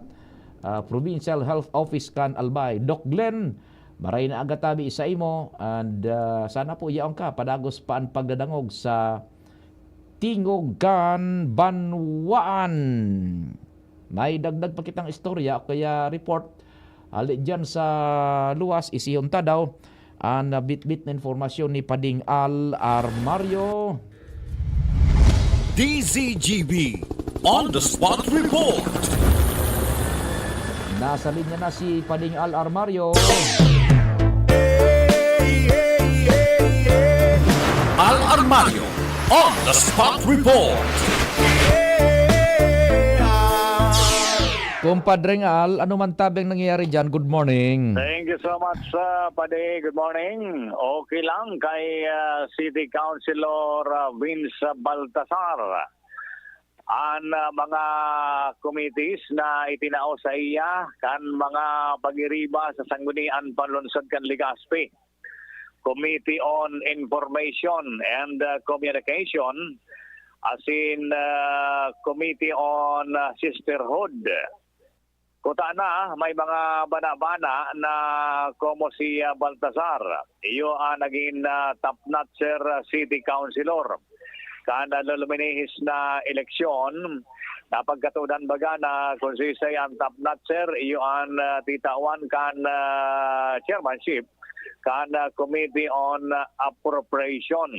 Speaker 2: Provincial Health Office kan Albay. Doc Glenn, maray na agatabi sa imo and sana po yaong ka padagos pa ang pagdadangog sa Tingog kan Banwaan. May dagdag pa kitang istorya kaya report ali dyan sa luwas isiyunta daw ang bit-bit na informasyon ni Pading Al Armario.
Speaker 4: DZGB On The Spot Report.
Speaker 2: Nasa linya na si Pading Al Armario.
Speaker 4: Al Armario On The Spot Report.
Speaker 2: Kumpadreng Al, ano man tabing nangyayari dyan? Good morning.
Speaker 1: Thank you so much, Pade. Good morning. Okay lang kay City Councilor Vince Baltasar. Ang mga committees na itinao sa iya kan mga pagiriba sa sanggunian panlunsod kan Legazpi. Committee on Information and Communication, as in Committee on Sisterhood. Kuta na, may mga bana-bana na como si Baltasar. Iyo ang naging top-notcher city councilor. Kana luminihis na eleksyon, napagkatudan baga na kung sisay ang top-notcher, iyo ang titawan kan chairmanship, kan Committee on Appropriation.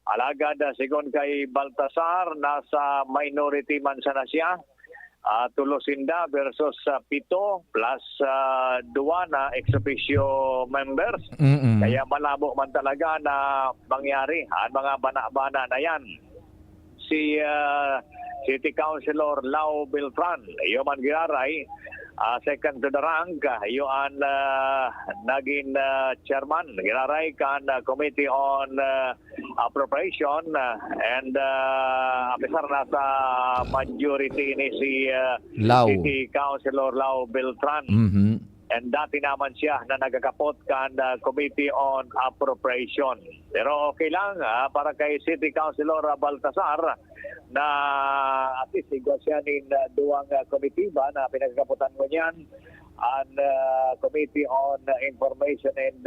Speaker 1: Alagad, sigon kay Baltasar, nasa minority man sana siya. Tulosinda versus 7 plus 2 na ex officio members. Kaya malabo man talaga na mangyari ang mga bana-bana na yan. Si City Councilor Lau Beltran, iyo man giraray, second to the rank, iyo ang naging chairman, giraray kan Committee on Appropriation and apisar na sa majority ni si City Councilor Lau Beltran. And dati naman siya na nagakapot kan Committee on Appropriation. Pero okay lang para kay City Councilor Baltasar na at least igwa siya nin duwang komitiba na pinagkaputan mo niyan ang Committee on Information and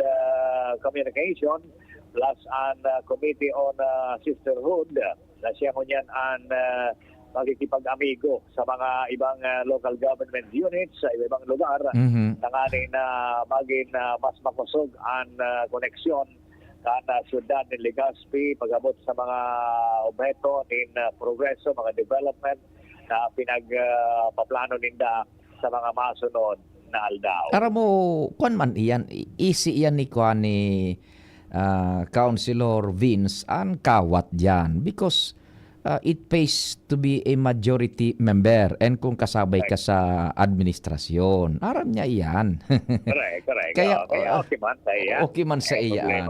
Speaker 1: Communication plus ang Committee on Sisterhood na siya mo niyan ang magkikipag-amigo sa mga ibang local government units sa ibang lugar tanganin na maging mas makusog ang koneksyon kana syudad ng Legazpi pag-abot sa mga objeto in progreso, mga development na pinagpaplano ninda sa mga masunod na aldaw.
Speaker 2: Para mo, kuan man iyan, easy iyan ni kuan ni Councilor Vince ang kawat diyan because it pays to be a majority member and kung kasabay ka sa administrasyon, aram niya iyan.
Speaker 1: Correct.
Speaker 2: Kaya
Speaker 1: okay man sa iyan.
Speaker 2: Okay man sa iyan.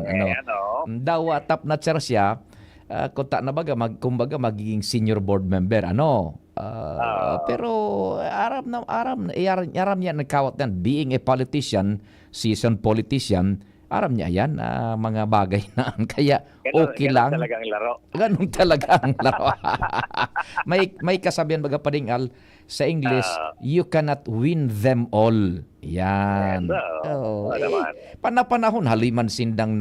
Speaker 2: Daw top notcher siya, kunta na baga kumbaga magiging senior board member pero aram niya nagkawat yan being a politician, seasoned politician. Aram niya yan, mga bagay na kaya okay lang.
Speaker 1: Ganun talagang laro.
Speaker 2: Ganun talagang laro. may kasabihan baga Pading Al sa English, you cannot win them all. Yan. Panahon haliman sindang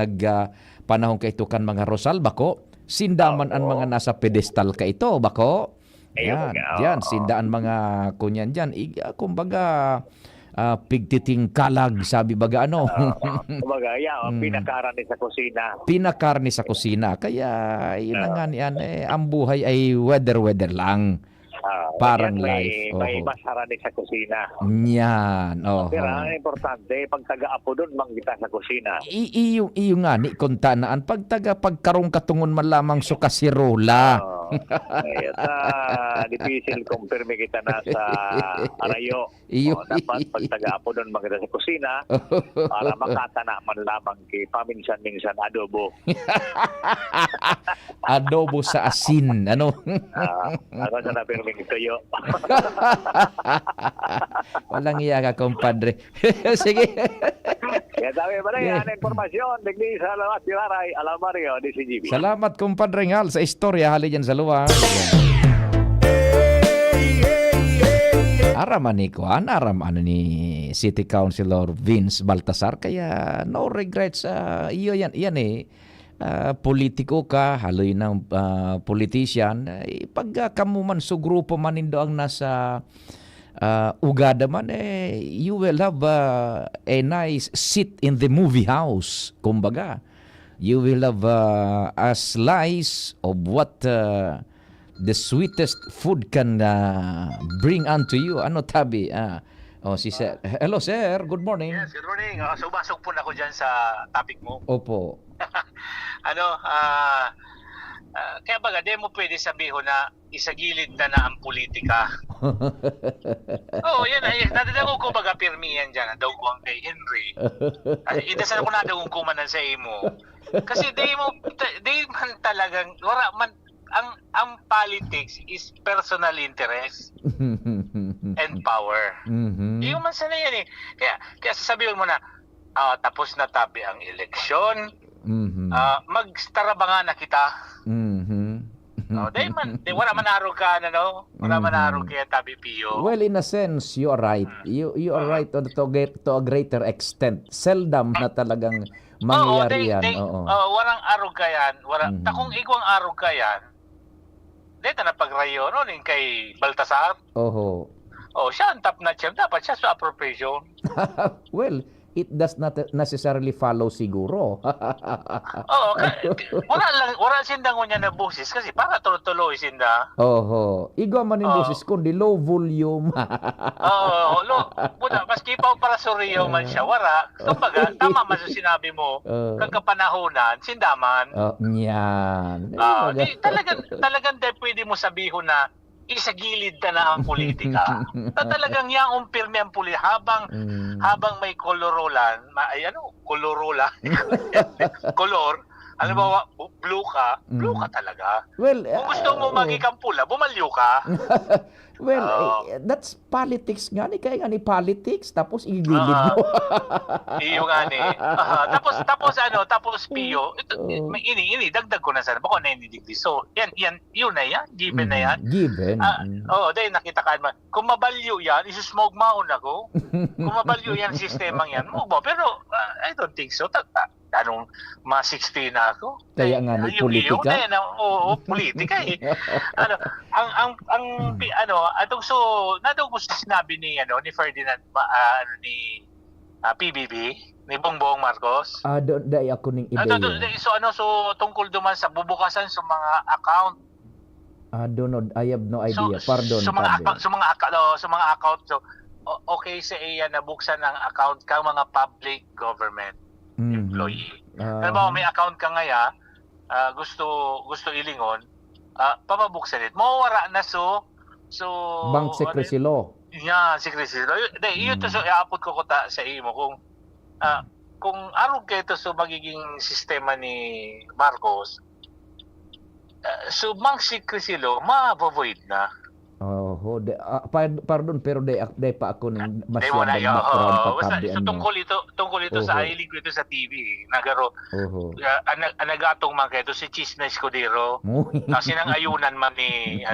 Speaker 2: panahon ka ito kan mga Rosal bako, sindaman ang mga nasa pedestal ka ito bako. Yan, sindaan mga kunyan dyan. Kumbaga, pigtiting kalag, sabi baga
Speaker 1: Kumbaga, pinakarni sa kusina.
Speaker 2: Pinakarni sa kusina. Kaya, yun nga niyan, ang buhay ay weather lang. Parang
Speaker 1: yan,
Speaker 2: life.
Speaker 1: May
Speaker 2: Oho.
Speaker 1: masara ni sa kusina.
Speaker 2: Yan. Oho.
Speaker 1: Pero ang importante, pag taga-apo doon, manggita sa kusina.
Speaker 2: Iyo nga ni kuntanaan pagkarong katungon man lamang so kasirola.
Speaker 1: Difícil kumpirme kita na sa arayo. Dapat pag taga-apo doon, manggita sa kusina para makatana man lamang kay paminsan-minsan adobo.
Speaker 2: Adobo sa asin. Ano?
Speaker 1: Ako sa napirming tuyo.
Speaker 2: Walang iya ka, compadre. Sige.
Speaker 1: Kaya sabi ba na yan, informasyon, digdi sa lawas, Tilaray, Alamario, DCGB.
Speaker 2: Salamat, compadre Ngal, sa istorya. Hali dyan sa luwas. Araman ni Kuan, ni City Councilor Vince Baltasar, kaya no regrets. Iyo yan politiko ka, haloy ng politician. Pag kamuman sa grupo manindo ang nasa ugada man, you will have a nice seat in the movie house. Kumbaga, you will have a slice of what the sweetest food can bring unto you. Ano tabi? Si Sir. Hello, Sir. Good morning.
Speaker 3: Yes, good morning. Sumasok po na ako dyan sa topic mo.
Speaker 2: Opo.
Speaker 3: Kaya baga, di mo pwede sabihin na isagilid na ang politika. Yan. Nadadago ko baga pirmi yan dyan. Daw ko ang kay Henry. Idasal ko na daw ko manan sa imo. Kasi di man talagang, wala man, ang politics is personal interest and power. Yung man sana yan eh. Kaya sasabihin mo na, tapos na tabi ang eleksyon, magtarabangan na kita. Wala manaro ka na, no? Wala manaro kaya tabi Pio.
Speaker 2: Well, in a sense, you are right. You are right to a greater extent. Seldom na talagang mangyayari yan.
Speaker 3: Warang arog ka yan. Takong igwang arog ka yan. Dito na pagrayo, no? Kay Baltasar.
Speaker 2: Oho.
Speaker 3: Siya ang top na siya. Dapat siya sa appropriation.
Speaker 2: Well, it does not necessarily follow siguro.
Speaker 3: Wala sindang niya na busis kasi para tuloy sinda.
Speaker 2: Oho. Igwa man yung busis kundi low volume.
Speaker 3: Maski pa para suriyo man siya, wala. Kumbaga, tama man sa sinabi mo, kagkapanahonan, sindaman.
Speaker 2: Yan.
Speaker 3: Talagang pwede mo sabihin na isagilid na ang politika. Talagang yang umpirme ang politika habang may kolorolan, kolor, alam mo, blue ka talaga.
Speaker 2: Well,
Speaker 3: kung gusto mo maging pula, bumalyo ka.
Speaker 2: Well, that's politics nga ni. Kaya nga ni politics, tapos igilid mo.
Speaker 3: Iyo nga ni. Tapos Pio, ini, dagdag ko na sana. Bako na inidigdi. So, yun na yan. Given na yan.
Speaker 2: Given.
Speaker 3: Dahil nakita ka naman. Kung mabalyo yan, isusmog maon ako. Kung mabalyo yan, sistemang yan, mo. Pero, I don't think so. Anong ma-60 na ako?
Speaker 2: Kaya nga ni politika?
Speaker 3: Politika eh. Nadong gusto sinabi ni Ferdinand, ni PBB, ni Bongbong Marcos.
Speaker 2: Dahil ako ning ideya.
Speaker 3: So tungkol duman sa bubukasan sa mga account.
Speaker 2: I have no idea. Pardon.
Speaker 3: Sa mga account. So, okay sa iya na buksan ng account kang mga public government employee. Halimbawa may account ka ngaya, gusto ilingon, papabuksan it. Mawara na so
Speaker 2: Bank Secrecy Law.
Speaker 3: Yeah, Secrecy Law. Yun to iapot ko ta sa imo kung arog kayo to magiging sistema ni Marcos, so Bank Secrecy Law ma-avoid na.
Speaker 2: Pardon, pero day pa ako ng masyadong background pagkabi.
Speaker 3: So tungkol ito sa hilig ko ito sa TV. Nagaro, anagatong man kayo si Chisna Escudero. Kasi nang ayunan man ni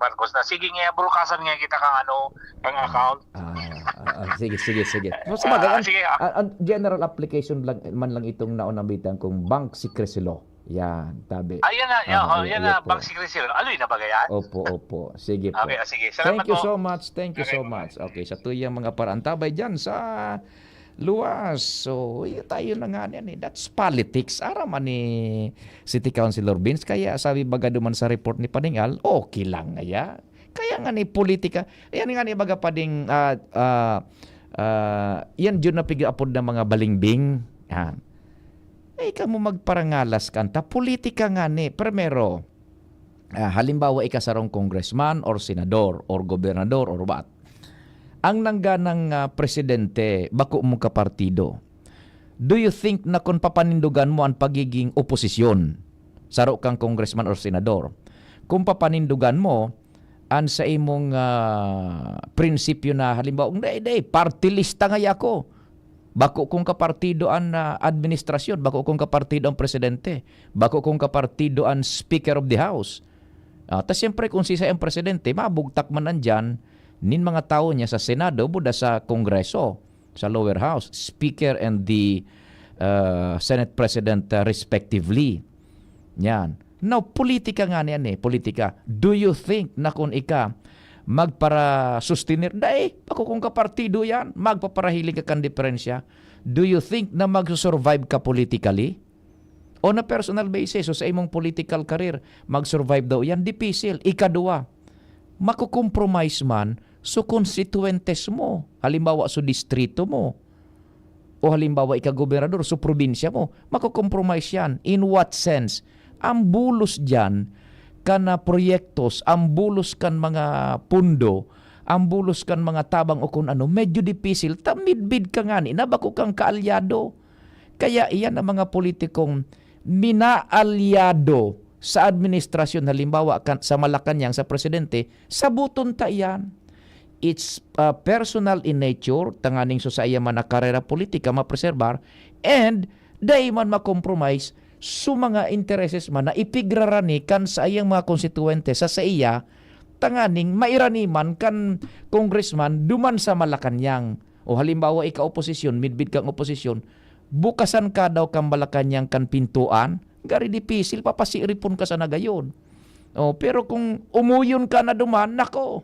Speaker 3: Marcos na, sige nga, broadcaster nga kita kang account.
Speaker 2: Sige. Ang general application man lang itong naunambitan kong Bank Secrecy Law. Yan, tabi.
Speaker 3: Yan na, Bank Secrecy Law. Aloy na ba yan?
Speaker 2: Opo. Sige po.
Speaker 3: Okay, sige. Salamat
Speaker 2: Thank you so much. Okay, sa tuyang mga paraan tabay dyan sa luwas. So, tayo na nga yan. That's politics. Araman ni City Councilor Vince. Kaya sabi baga duman sa report ni Paningal, okay lang nga. Kaya nga ni politika, yan nga ni baga pa ding yan dyan na pig-apod ng mga balingbing. Yan. Ikaw mo magparangalas kanta, politika nga ni. Primero, halimbawa ikasarong congressman or senador or gobernador or what. Ang nangganang presidente, bako mo kapartido. Do you think na kung papanindugan mo ang pagiging oposisyon, saro kang congressman or senador, kung papanindugan mo, an sa imong prinsipyo na halimbawa, party lista nga ako. Bako kung kapartido ang administrasyon, bako kung kapartido ang presidente, bako kung kapartido ang Speaker of the House. Tas siyempre kung si ang presidente, mabugtak man andyan, nin mga tao niya sa Senado, buda sa Kongreso, sa lower house, Speaker and the Senate President respectively. Yan. Now, politika nga niyan politika. Do you think na kung magpara sustenir, bako kung kapartido yan, magpaparahiling ka kan diferensya, do you think na mag-survive ka politically? O na personal basis, o sa imong political career, mag-survive daw yan, dipisil. Ikadua, makukompromise man so constituentes mo, halimbawa so distrito mo, o halimbawa ika-gobernador so probinsya mo, makukompromise yan. In what sense? Ang bulos dyan, kana proyektos, ang bulos kan mga pundo, ang bulos kan mga tabang o kung ano, medyo dipisil, tamidbid ka nga ni, nabako kang kaalyado. Kaya iyan ang mga politikong minaalyado sa administrasyon, halimbawa sa Malacanang, sa presidente, sabuton ta iyan. It's personal in nature, tanganing so sa iya man na karera politika mapreserbar, and day man makompromise so mga intereses man na ipigrarani kan sa iyang mga konstituente sa iya, tanganing mairaniman kan congressman duman sa Malacanang. O halimbawa ika-oposisyon, midbid kang oposisyon, bukasan ka daw kang Malacanang kan pintuan, gari dipisil, papasiripon ka sa nagayon. O, pero kung umuyon ka na duman, nako,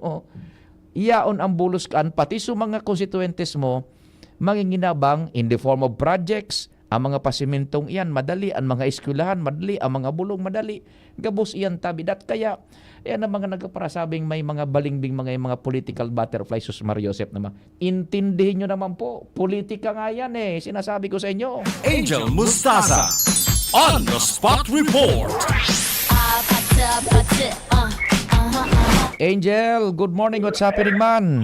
Speaker 2: iyaon ang bulos kaan, pati so mga konstituentes mo, manginginabang in the form of projects, ang mga pasimentong iyan, madali, ang mga eskwelahan, madali, ang mga bulong, madali, gabos iyan tabidat. Kaya, yan ang mga nagparasabing may mga balingbing, mga political butterfly, sus Mariosep naman. Intindihin nyo naman po, politika nga yan sinasabi ko sa inyo.
Speaker 4: Angel Mustasa on the Spot Report.
Speaker 2: Angel, good morning. What's happening, man?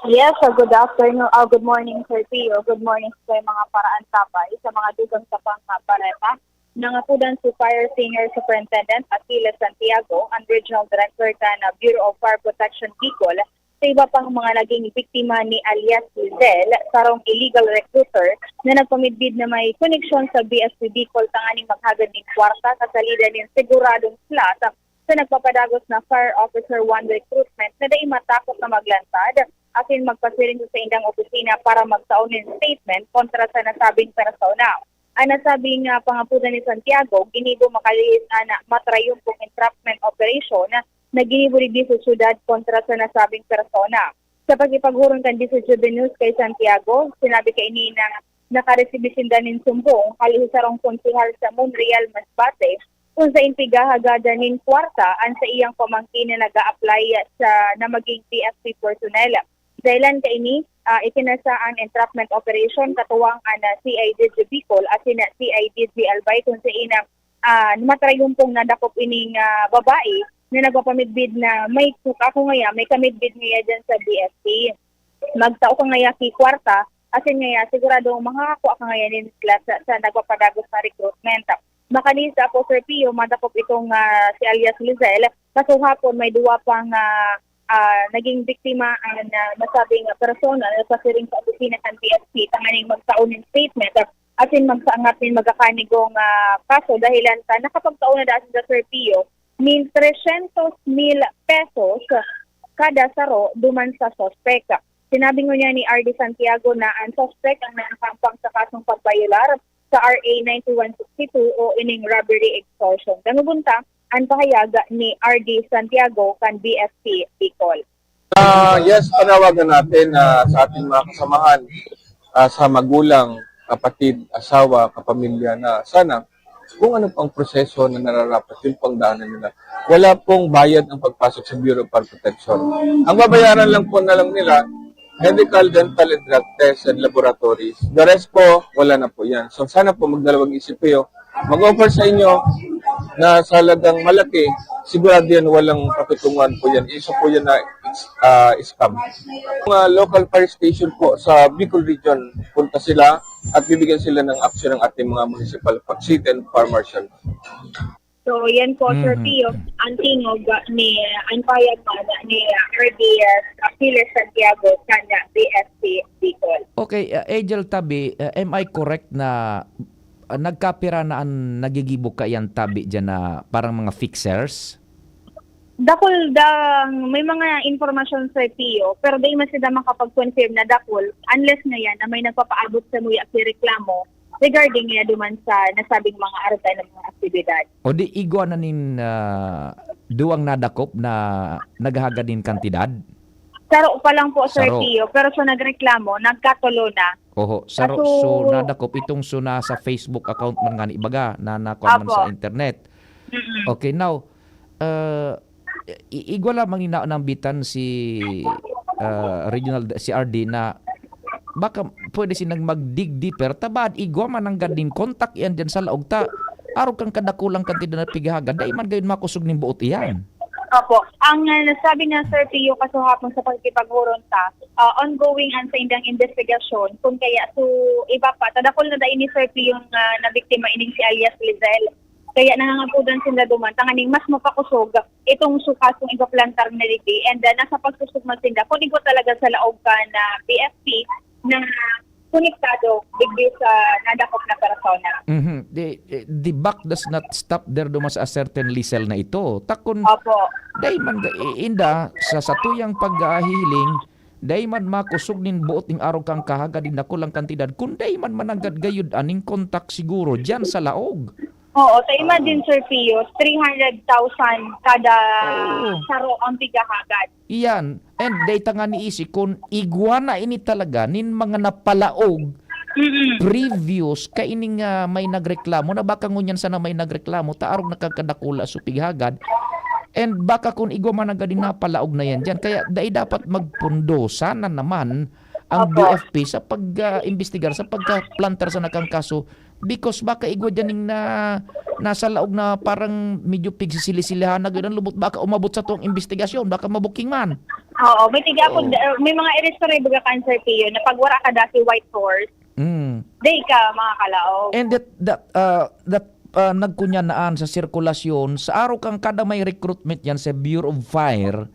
Speaker 6: Yes, good afternoon. Good morning, Sir Pio. Good morning sa mga paraan tapay sa mga dugang sa pangkapareta. Nangakudan si Fire Senior Superintendent Aquiles Santiago ang Regional Director ng Bureau of Fire Protection Bicol sa iba pang mga naging biktima ni alias Lizelle, sarong illegal recruiter na nagpamidbid na may koneksyon sa BSP Bicol tanganing maghagad ng kwarta kasalida ng siguradong slot sa nagpapadagos na Fire Officer 1 recruitment na dahil matakot na maglantad asin magpasiring sa indang opisina para magsaon ng statement kontra sa nasabing persona. Ang nasabing pangapunan ni Santiago, ginibo makalihis na matrayong pong entrapment operation na ginibo rin sa syudad kontra sa nasabing persona. Sa pagipaghuron kan sa News kay Santiago, sinabi kay ini na nakaresibisyon danin sumbong kalihisarong konsihal sa Monreal Masbate kung sa impigahagada nin kwarta ang sa iyang pamangkin na nag-a-apply sa na maging PFP personnel. Dahilan kay ini, ikinasa ang entrapment operation katuwang na CIDG Bicol at CIDG Albay kung sa ina matrayumpong nadakop ining babae na nagpapamidbid na may ako ngaya, may kamidbid ngaya dyan sa BSP. Magtao ka ngaya ki kwarta, asin ngaya sigurado makakakuha ka ngaya nin sa nagpapadagos na recruitment. Makanisa po Sir Pio, madakop itong si alias Lizelle, kaso hapon may duwa pang naging biktima ang nasabing persona na pasiring sa opisina ng BSP tanganing magsaon ng statement asin magsaangat din magkakanigong kaso dahilan sa nakapagtaon na dahil sa Sir Pio 300,000 pesos kada saro duman sa sospek. Sinabi ngo niya ni RD Santiago na ang sospek ang nakampang sa kasong pagbayular sa RA 9162 o ining robbery extortion. Danubunta ang pahayaga ni RD Santiago kan BSP Bicol.
Speaker 7: Yes, panawagan natin sa ating mga kasamahan, sa magulang, kapatid, asawa, kapamilya na sana kung ano pang proseso na nararapat yung pangdaanan nila. Wala pong bayad ang pagpasok sa Bureau of Fire Protection. Ang babayaran lang po na lang nila, medical, dental, and drug tests and laboratories. The rest po, wala na po yan. So sana po magdalawang isip kayo. Mag-offer sa inyo na sa halagang malaki, sigurado yan walang patutunguhan po yan. Isa po yan na scam. Mga local fire station po sa Bicol Region, punta sila at bibigyan sila ng action ng ating mga municipal pag-sit and fire marshal.
Speaker 6: So, yan po, Sir Pio, ang tingog ni Anpayag ni RDS Achilles Santiago kanya BSP Bicol.
Speaker 2: Okay, Angel Tabi, am I correct na nagkapira na ang nagigibok ka yan Tabi dyan na parang mga fixers?
Speaker 6: Dakol may mga informasyon sa Pio, pero di man sila makapag-confirm na dakol unless ngayon na may nagpapaabot sa muya at reklamo regarding nga duman sa nasabing mga arta ng mga aktibidad. O
Speaker 2: di igwa na nin duwang nadakop na naghahagad din kantidad?
Speaker 6: Saro pa lang po, Sir
Speaker 2: Saro.
Speaker 6: Pio, pero sa nagreklamo, nagkatulo na.
Speaker 2: Oho, saro, so nadakop itong suna sa Facebook account man nga ni ibaga na nakuha man
Speaker 6: Apo.
Speaker 2: sa internet. Okay, now, igwa lamang inaanambitan si regional, si RD na baka pwede sinang mag-dig deeper, tabad igwa man ang gading kontak yan dyan sa laog ta, araw kang kadakulang kantidad na pigahagan, dahil man gayon makusog ng buot iyan.
Speaker 6: Opo. Ang nasabi nga, Sir Pio, kasahapon sa pagkipaghuron ta, ongoing ang sa indang investigasyon, kung kaya so iba pa, tadakol na dahil ni Sir Pio yung nabiktima ining si alias Lizelle. Kaya nangangapudan sila duman, tanganing mas mapakusog itong sukas kung igaplantar na ligi, and nasa pagsusog man sila, kung igo talaga sa laog ka na PFP, na konektado bigbi sa nadakop na persona.
Speaker 2: The buck does not stop there dumas a certain lisel na ito. Takon, day man inda sa satuyang paghihiling, day man makusog nin buot ning araw kang kahaga din ako lang kantidad, kung day man managad gayud aning kontak siguro dyan sa laog.
Speaker 6: Oo, so imagine, Sir Pio, 300,000 kada saro ang pigahagad.
Speaker 2: Iyan. And data nga ni isi, kung iguana ini talaga, nin mga napalaog, previous, kaining may nagreklamo, na baka ngunyan sana may nagreklamo, taarog nakakadakula so pighagad, and baka kung iguana nga din napalaog na yan dyan, kaya dapat magpundo, sana naman, ang BFP sa pag-imbestigar, sa pagka-plantar sa nakang kaso, because baka igwa dyan yung nasa laog na parang medyo pigsisili-silihan na gano'n lubot, baka umabot sa tuwang investigasyon, baka mabuking man.
Speaker 6: Oo, may tiga ako, may mga irrestory baga cancer Pio na pagwara ka dati white horse, day ka mga kalaog.
Speaker 2: And that nagkunyanaan sa sirkulasyon, sa araw kang kada may recruitment yan sa Bureau of Fire,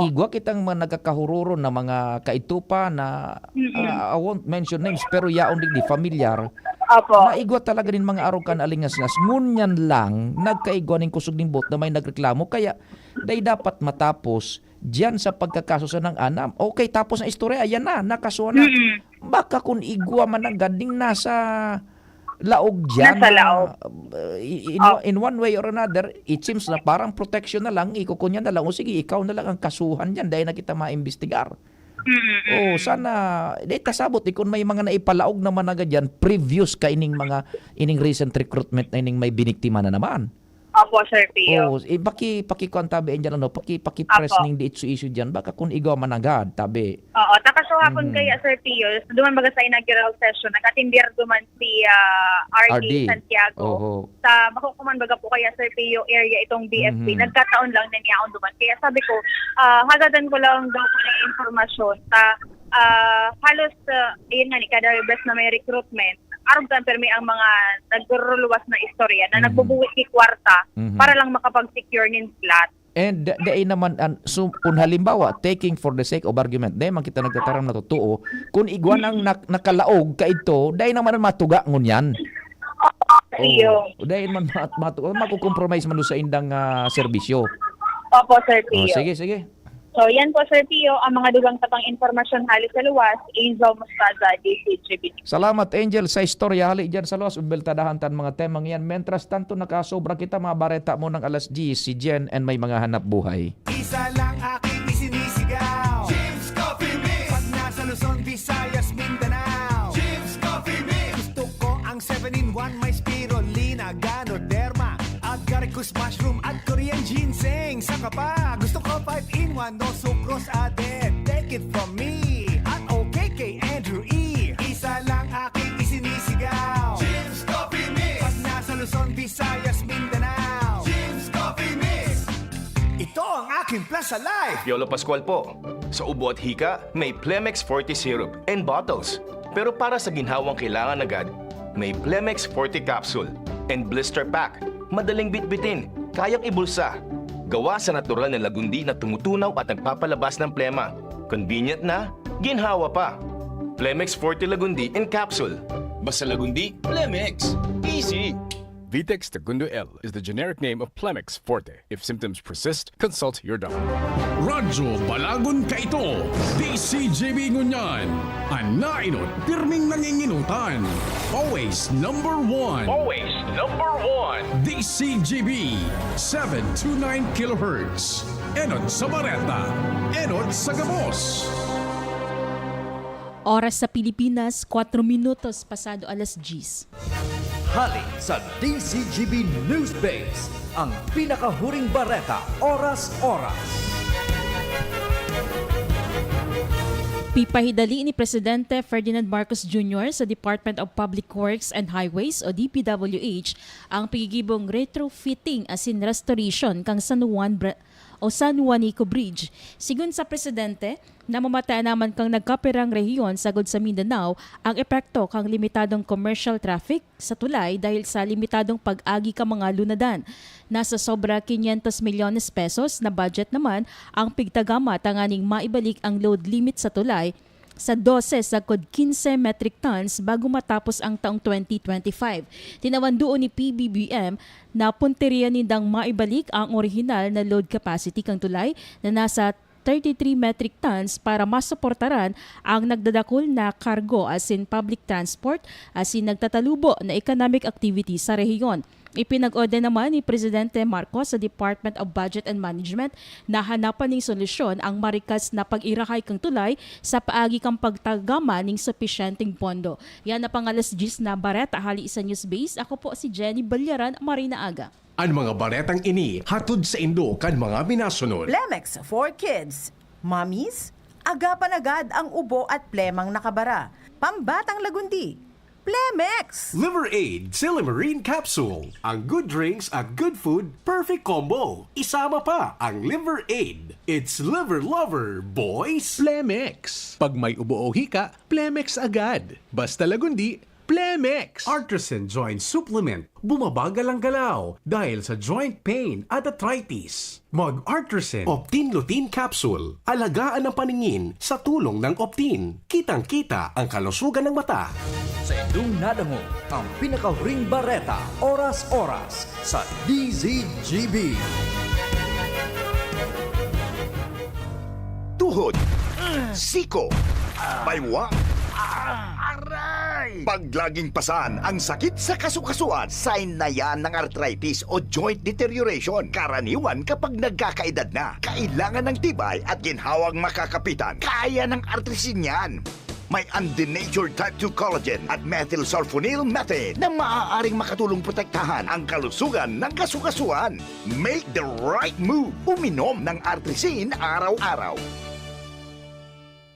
Speaker 2: igwa kitang mga nagkakahururon na mga kaitupa na I won't mention names pero yaon di familiar. Na igwa talaga din mga araw kan alingas-ngas. Ngunyan lang nagkaigwa ning kusog ning bot na may nagreklamo, kaya day dapat matapos diyan sa pagkakaso sa ng anam. Okay, tapos ang istorya, ayan na, nakasuhan na. Baka kung igwa man ang gading nasa laog dyan.
Speaker 6: Nasa laog.
Speaker 2: In one way or another, it seems na parang protection na lang, ikukunya na lang, o sige, ikaw na lang ang kasuhan dyan dahil na kita maimbestigar. Sana, tasabot, kung may mga naipalaog naman agad dyan, previous ka ining recent recruitment na ining may biniktima na naman.
Speaker 6: Opo, Sir Pio.
Speaker 2: Pakikuan tabi dyan, paki-press ning di issue dyan, baka kung igaw managad, tabi.
Speaker 6: Oo, takasuhapon kaya, Sir Pio, duman baga sa inaugural session, nakatindir duman si RD Santiago. Sa makukuman baga po kaya, Sir Pio, area itong BFP, nagkataon lang na niyaon duman. Kaya sabi ko, hagadan ko lang daw ko ng informasyon, halos, yun nga ni, kada best na may recruitment, arog permi ang mga nagruluwas na istorya na nagbubuwit ni kwarta para lang makapag-secure nin slot.
Speaker 2: And dahil naman, so, kung halimbawa, taking for the sake of argument, dahil man kita nagtataram na totoo, kung igwan ang nakalaog ka ito, dahil naman matuga ngunyan. Dahil man matuga, makukompromise man sa indang serbisyo.
Speaker 6: Opo, Sir Pio.
Speaker 2: Sige.
Speaker 6: So, yan po, Sir Pio, ang mga dugang tapang informasyon halos sa luwas, Angel Mostaza, DCGB.
Speaker 2: Salamat, Angel, sa istorya hali dyan sa luwas. Ubeltadahan tan mga temang yan. Mentras tanto nakasobra kita, mga bareta mo ng alas 10, si Jen and may mga hanap buhay.
Speaker 8: Isa lang aking isinisigaw, Jim's Coffee Mix. Pag nasa Luzon, Visayas, Mindanao, Jim's Coffee Mix. Gusto ko ang 7-in-1, may spirulina, gano ka pa. Gusto ko 5-in-1, no sucrose added. Take it from me, at okay kay Andrew E. Isa lang aking isinisigaw, Jim's Coffee Mix. Pag nasa Luzon, Visayas, Mindanao, Jim's Coffee Mix. Ito ang aking plus sa life.
Speaker 9: Yolo Pascual po. Sa ubo at hika, may Plemex Forte Syrup and bottles. Pero para sa ginhawang kailangan agad, may Plemex Forte Capsule and Blister Pack. Madaling bitbitin, kayang ibulsa. Gawa sa natural na lagundi na tumutunaw at nagpapalabas ng plema. Convenient na, ginhawa pa. Plemex Forte Lagundi in Capsule. Basta lagundi, Plemex. Easy!
Speaker 10: Vitex Segundo L is the generic name of Plemex Forte. If symptoms persist, consult your doctor.
Speaker 4: Radyo Balagon ka ito. DCJB Ngunyan. Anainot, pirming nanginginutan. Always number one.
Speaker 9: Always number one.
Speaker 4: DCJB 729 kHz. Enot sa Bareta. Enot sa Gabos.
Speaker 21: Oras sa Pilipinas, 4 minutos pasado alas 10.
Speaker 12: Hali sa DCGB News Base, ang pinakahuring bareta oras-oras.
Speaker 21: Pipahidali ni Presidente Ferdinand Marcos Jr. sa Department of Public Works and Highways o DPWH ang pagigibong retrofitting as in restoration kang San Juanico Bridge. Sigun sa Presidente, namamataan naman kang nagkapirang rehiyon sagod sa Mindanao ang epekto kang limitadong commercial traffic sa tulay dahil sa limitadong pag-agi ka mga lunadan. Nasa sobra 500 milyones pesos na budget naman ang pigtagama tanganing maibalik ang load limit sa tulay sa 12 sagod 15 metric tons bago matapos ang taong 2025. Tinawan doon ni PBBM na punteriya nindang maibalik ang orihinal na load capacity kang tulay na nasa 33 metric tons para masuportaran ang nagdadakol na kargo as in public transport as in nagtatalubo na economic activity sa rehiyon. Ipinag-ode naman ni Presidente Marcos sa Department of Budget and Management na hanapan ng solusyon ang marikas na pag-irakay kang tulay sa paagi kang pagtagama ng supisyenteng pondo. Yan na pangalas 10 na bareta hali sa News Base. Ako po si Jenny Balyaran, Marina Aga.
Speaker 4: Ang mga baretang ini hatod sa Indo kan mga minasunod.
Speaker 13: Plemex for Kids. Mommies, agapan agad ang ubo at plemang nakabara. Pambatang lagundi. Plemex!
Speaker 15: Liver Aid Silimarine Capsule. Ang good drinks at good food, perfect combo. Isama pa ang Liver Aid. It's liver lover, boys!
Speaker 16: Plemex. Pag may ubo o hika, Plemex agad. Basta lagundi, Plemex.
Speaker 15: Artisan Joint Supplement. Bumabagal ang galaw dahil sa joint pain at arthritis. Mag-Artisan Optin Lutein Capsule. Alagaan ang paningin sa tulong ng Optin. Kitang-kita ang kalusugan ng mata.
Speaker 12: Sa inyong nadango, ang pinakahuring bareta oras-oras sa DZGB.
Speaker 17: Tuhod, siko, baywa, paglaging pasan ang sakit sa kasukasuan, sign na yan ng arthritis o joint deterioration. Karaniwan kapag nagkakaedad na, kailangan ng tibay at ginhawang makakapitan. Kaya ng artrisin yan. May undenatured type 2 collagen at methylsulfonyl methane na maaaring makatulong protektahan ang kalusugan ng kasukasuan. Make the right move. Uminom ng artrisin araw-araw.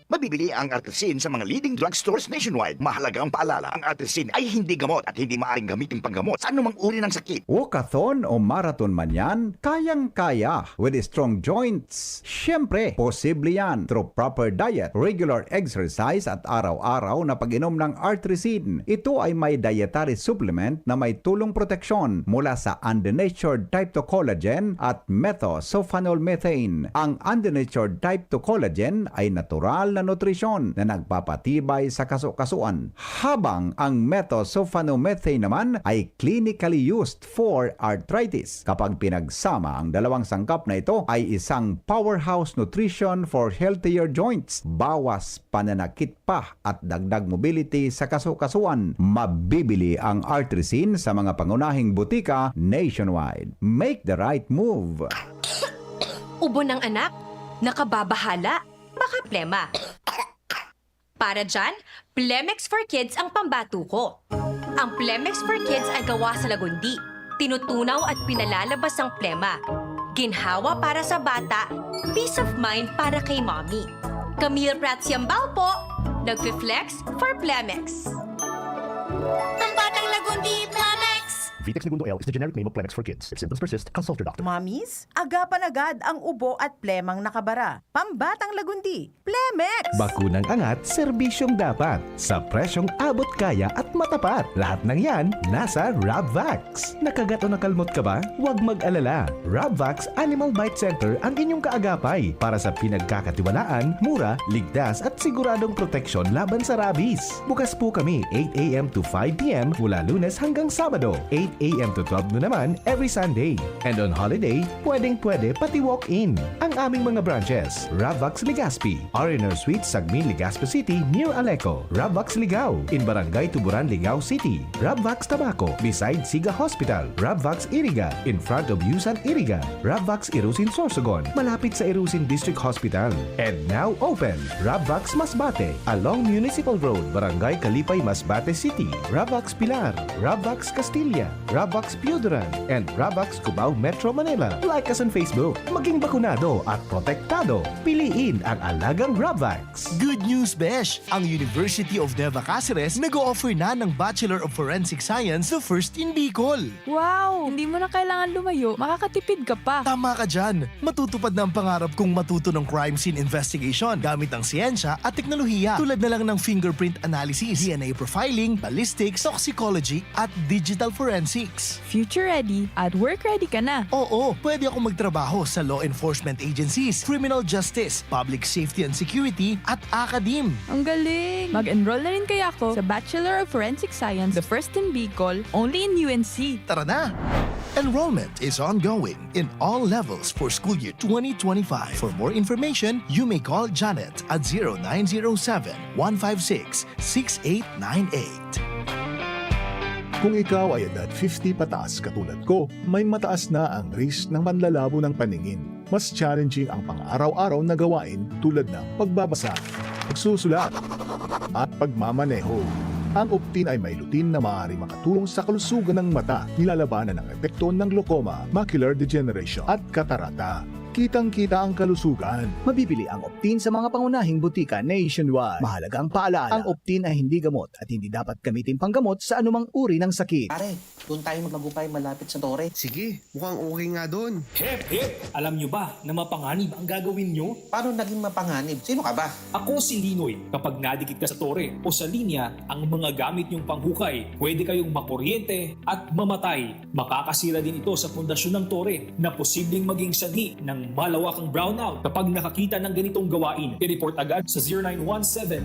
Speaker 17: Mabibili ang artrisin sa mga leading drugstores nationwide. Mahalaga ang paalala, ang artrisin ay hindi gamot at hindi maaaring gamitin panggamot sa anumang uri ng sakit.
Speaker 28: Walkathon o marathon man yan, kayang-kaya with strong joints. Siyempre, posible yan through proper diet, regular exercise at araw-araw na pag-inom ng artrisin. Ito ay may dietary supplement na may tulong proteksyon mula sa undenatured type 2 collagen at methylsulfonylmethane. Ang undenatured type 2 collagen ay natural na nutrisyon na nagpapatibay sa kasukasuan, habang ang methylsulfonylmethane naman ay clinically used for arthritis. Kapag pinagsama ang dalawang sangkap na ito ay isang powerhouse nutrition for healthier joints, bawas pananakit pa at dagdag mobility sa kasukasuan. Mabibili ang artrisin sa mga pangunahing butika nationwide. Make the right move.
Speaker 29: Ubo ng anak? Nakababahala? Baka plema. Para dyan, Plemex for Kids ang pambato ko. Ang Plemex for Kids ay gawa sa lagundi. Tinutunaw at pinalalabas ang plema. Ginhawa para sa bata, peace of mind para kay mommy. Camille Prats Yambao po, nagfi-flex for Plemex. Pambatang Lagundi, Plemex!
Speaker 25: Vitex Segundo L is the generic name of Plemex for kids. If symptoms persist, consult your doctor.
Speaker 13: Mamis, agapan agad ang ubo at plemang nakabara. Pambatang Lagundi, Plemex!
Speaker 5: Bakunang angat, serbisyong dapat. Sa presyong abot kaya at matapat. Lahat ng yan, nasa Rabvax. Nakagat o nakalmot ka ba? Huwag mag-alala. Rabvax Animal Bite Center ang inyong kaagapay para sa pinagkakatiwalaan, mura, ligtas at siguradong proteksyon laban sa rabies. Bukas po kami 8 a.m. to 5 p.m. mula Lunes hanggang Sabado, 8 a.m. to 12 noon naman every Sunday. And on holiday, pwedeng-pwede pati walk-in. Ang aming mga branches, Rabvax Legazpi, R&R Suite, Sagmin, Legazpi City, near Aleco. Rabvax Ligao, in Barangay Tuburan, Ligao City. Rabvax Tabaco, beside Siga Hospital. Rabvax Iriga, in front of Yusan Iriga. Rabvax Irusin Sorsogon, malapit sa Irusin District Hospital. And now open, Rabvax Masbate, along Municipal Road, Barangay Kalipay, Masbate City. Rabvax Pilar, Rabvax Castilla, Rabvax Piuduran, and Rabvax Cubao Metro Manila. Like us on Facebook. Maging bakunado at protektado. Piliin ang alagang Rabvax.
Speaker 11: Good news, Besh! Ang University of Nueva Cáceres nag-o-offer na ng Bachelor of Forensic Science, the first in Bicol.
Speaker 14: Wow! Hindi mo na kailangan lumayo. Makakatipid ka pa.
Speaker 11: Tama ka dyan. Matutupad na ang pangarap kong matuto ng crime scene investigation gamit ang siyensya at teknolohiya tulad na lang ng fingerprint analysis, DNA profiling, ballistics, toxicology, at digital forensics.
Speaker 14: Future ready at work ready ka na.
Speaker 11: Oo, pwede ako magtrabaho sa law enforcement agencies, criminal justice, public safety and security, at academe.
Speaker 14: Ang galing! Mag-enroll na rin kaya ako sa Bachelor of Forensic Science, the first in Bicol, only in UNC.
Speaker 11: Tara na! Enrollment is ongoing in all levels for school year 2025. For more information, you may call Janet at 0907-156-6898.
Speaker 18: Kung ikaw ay edad 50 pataas katulad ko, may mataas na ang risk ng panlalabo ng paningin. Mas challenging ang pang-araw-araw na gawain tulad ng pagbabasa, pagsusulat, at pagmamaneho. Ang Optin ay may lutin na maaari makatulong sa kalusugan ng mata, nilalabanan ng epekto ng glaucoma, macular degeneration at katarata. Kitang-kita ang kalusugan.
Speaker 19: Mabibili ang Optin sa mga pangunahing butika nationwide. Mahalagang paalala, ang Optin ay hindi gamot at hindi dapat gamitin panggamot sa anumang uri ng sakit.
Speaker 20: Pare, doon tayo magmabukay malapit sa tore.
Speaker 22: Sige, mukhang okay nga doon.
Speaker 23: Hep, hep! Alam nyo ba na mapanganib ang gagawin nyo?
Speaker 20: Paano naging mapanganib? Sino ka ba?
Speaker 23: Ako si Linoy. Kapag nadikit ka sa tore o sa linya, ang mga gamit nyong panghukay, pwede kayong makuryente at mamatay. Makakasira din ito sa pundasyon ng tore na posibleng maging sanhi ng malawakang brownout. Kapag nakakita ng ganitong gawain, i-report agad sa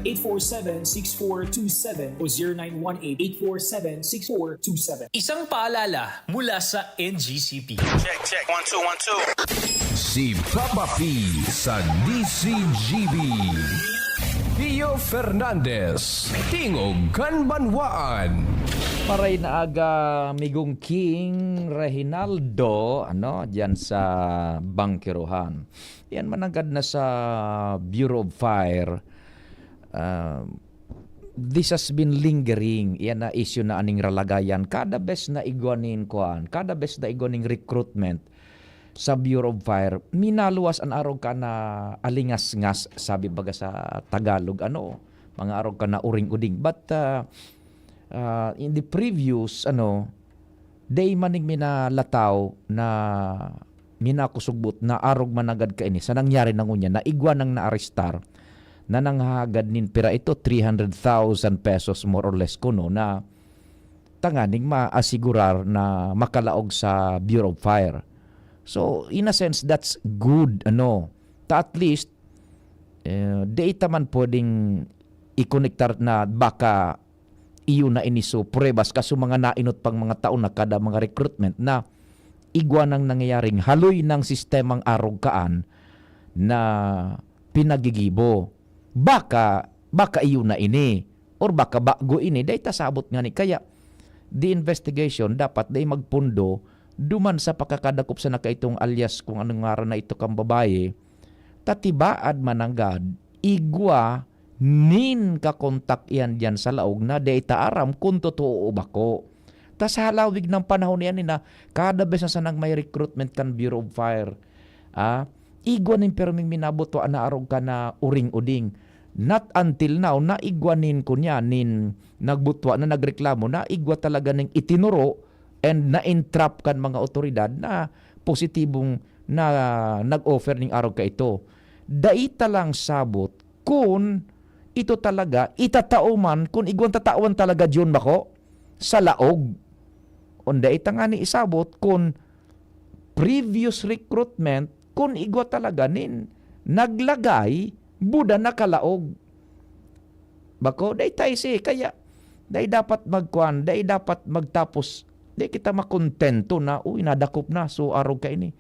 Speaker 23: 0917-847-6427 o 0918-847-6427. Isang paalala mula sa NGCP.
Speaker 27: Check, 1, 2, 1, 2.
Speaker 4: Si Papa P sa DCGB. Pio Fernandez, Tingog Kanbanwaan.
Speaker 2: Maray na aga Migong King Reginaldo diyan sa Bangkiruhan. Yan managad na sa Bureau of Fire. This has been lingering. Yan na issue na aning ralagayan. Kada best na igwanin kada best na igwaning recruitment sa Bureau of Fire, minaluwas an araw ka na alingas-ngas, sabi baga sa Tagalog, mga araw ka na uring-uding. But in the previous, day maning minalataw na minakusugbot na arog managad ka ini. Sa nangyari na ngunya, na igwa nang naarestar, na nanghagad nin pira ito, 300,000 pesos more or less kuno, na tanganing maasigurar na makalaog sa Bureau of Fire. So, in a sense, that's good, at least, data man pwedeng i-connectar na baka iyo na iniso prebas kaso mga nainot pang mga taon na kada mga recruitment na igwa nang nangyayaring haloy ng sistemang arog kaan na pinagigibo. Baka iyo na ini or baka bago ini, dahil tasabot nga ni. Kaya, the investigation dapat day magpundo duman sa pakakadakop sa nakaitong alias kung anong ngaran na ito kang babae, tatibaad mananggad, igwa, nin kakontak yan dyan sa laog na data aram kung totoo ba ko. Tas halawig ng panahon niyan na kada beses na sanang may recruitment kan Bureau of Fire. Igwanin perming minabuto na arog ka na uring-uding. Not until now, naigwanin ko niya nin nagbutwa na nagreklamo na igwa talaga ng itinuro and na-entrap kan mga otoridad na positibong na nag-offer ning arog ka ito. Daita lang sabot kung ito talaga itatauman kung igwan tatawan talaga diyon bako sa laog. Onda ita nga ni isabot kung previous recruitment kung igwa talaga nin naglagay buda na kalaog. Bako, day tayo kaya day dapat magkuhan, day dapat magtapos, day kita makontento na, nadakop na, so arog ka ini.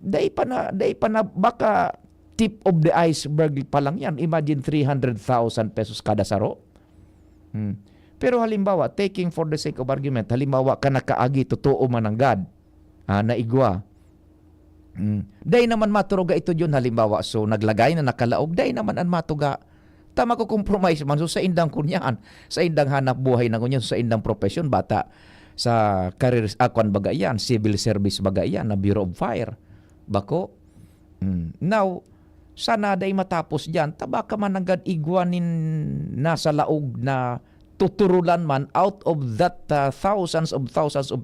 Speaker 2: Day pa na, baka tip of the iceberg pa lang yan. Imagine 300,000 pesos kada saro. Pero halimbawa, taking for the sake of argument, halimbawa ka nakaagi, totoo man ang God, na igwa. Day naman maturuga ito yun halimbawa. So naglagay na nakalaog, day naman ang matuga. Tama ko compromise man. So sa indang kunyan, sa indang hanap buhay na kunyan, sa indang profession, bata sa career akwan bagayan, civil service bagayan, na Bureau of Fire. Bako? Now, sana day matapos dyan, tabaka man agad igwanin nasa laog na tuturulan man out of that thousands of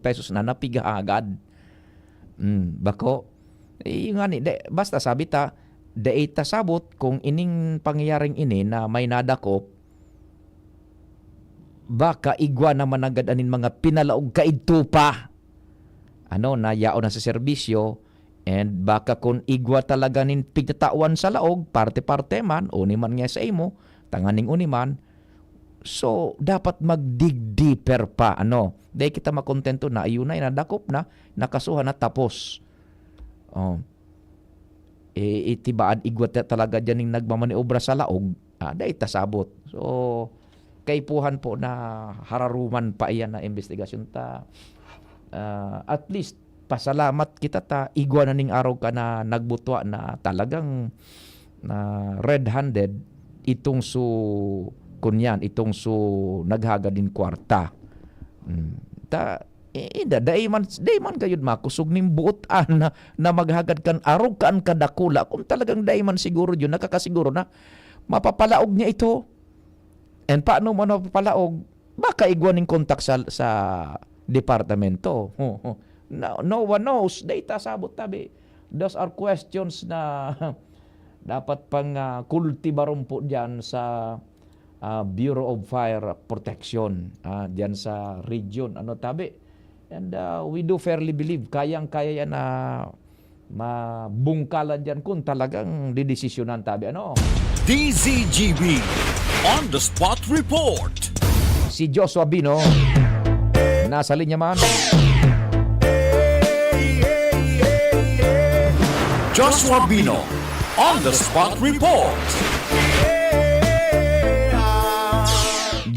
Speaker 2: pesos na napiga agad. Bako? Yung nga ni, basta sabi ta, daita sabot kung ining pangyayaring ini na may nadakop, baka igwa naman agad anin mga pinalaog kaidto pa. Na yao na sa serbisyo, and baka kung igwa talaga nin pigtatawan sa laog, parte-parte man, uniman nga sa imo, tanganing uniman, so dapat mag-dig deeper pa. Dahil kita makontento na, ayun na, nadakop na, nakasuhan na tapos. Itibaan igwat talaga dyan yung nagmamaniobra sa laog, dahil tasabot. So, kaipuhan po na hararuman pa iyan na investigasyon ta. At least, pasalamat kita ta, igwa na ning araw ka na nagbutwa na talagang red-handed itong kunyan, itong naghaga din kwarta. Day man kayod makusog ning buotan na maghagad kan arog kan kadakula. Kung talagang day man siguro yun, nakakasiguro na mapapalaog niya ito. And paano man mapapalaog? Baka igwaning kontak sa departamento. No one knows. Data sabot tabi. Those are questions na dapat pang kultibaron po dyan sa Bureau of Fire Protection. Dyan sa region. Tabi? And we do fairly believe, kayang-kaya yan na mabungkalan dyan kung talagang didesisyonan tabi.
Speaker 4: DZGB On The Spot Report.
Speaker 2: Si Joshua Bino, nasa linya man.
Speaker 4: Joshua Bino On The Spot Report.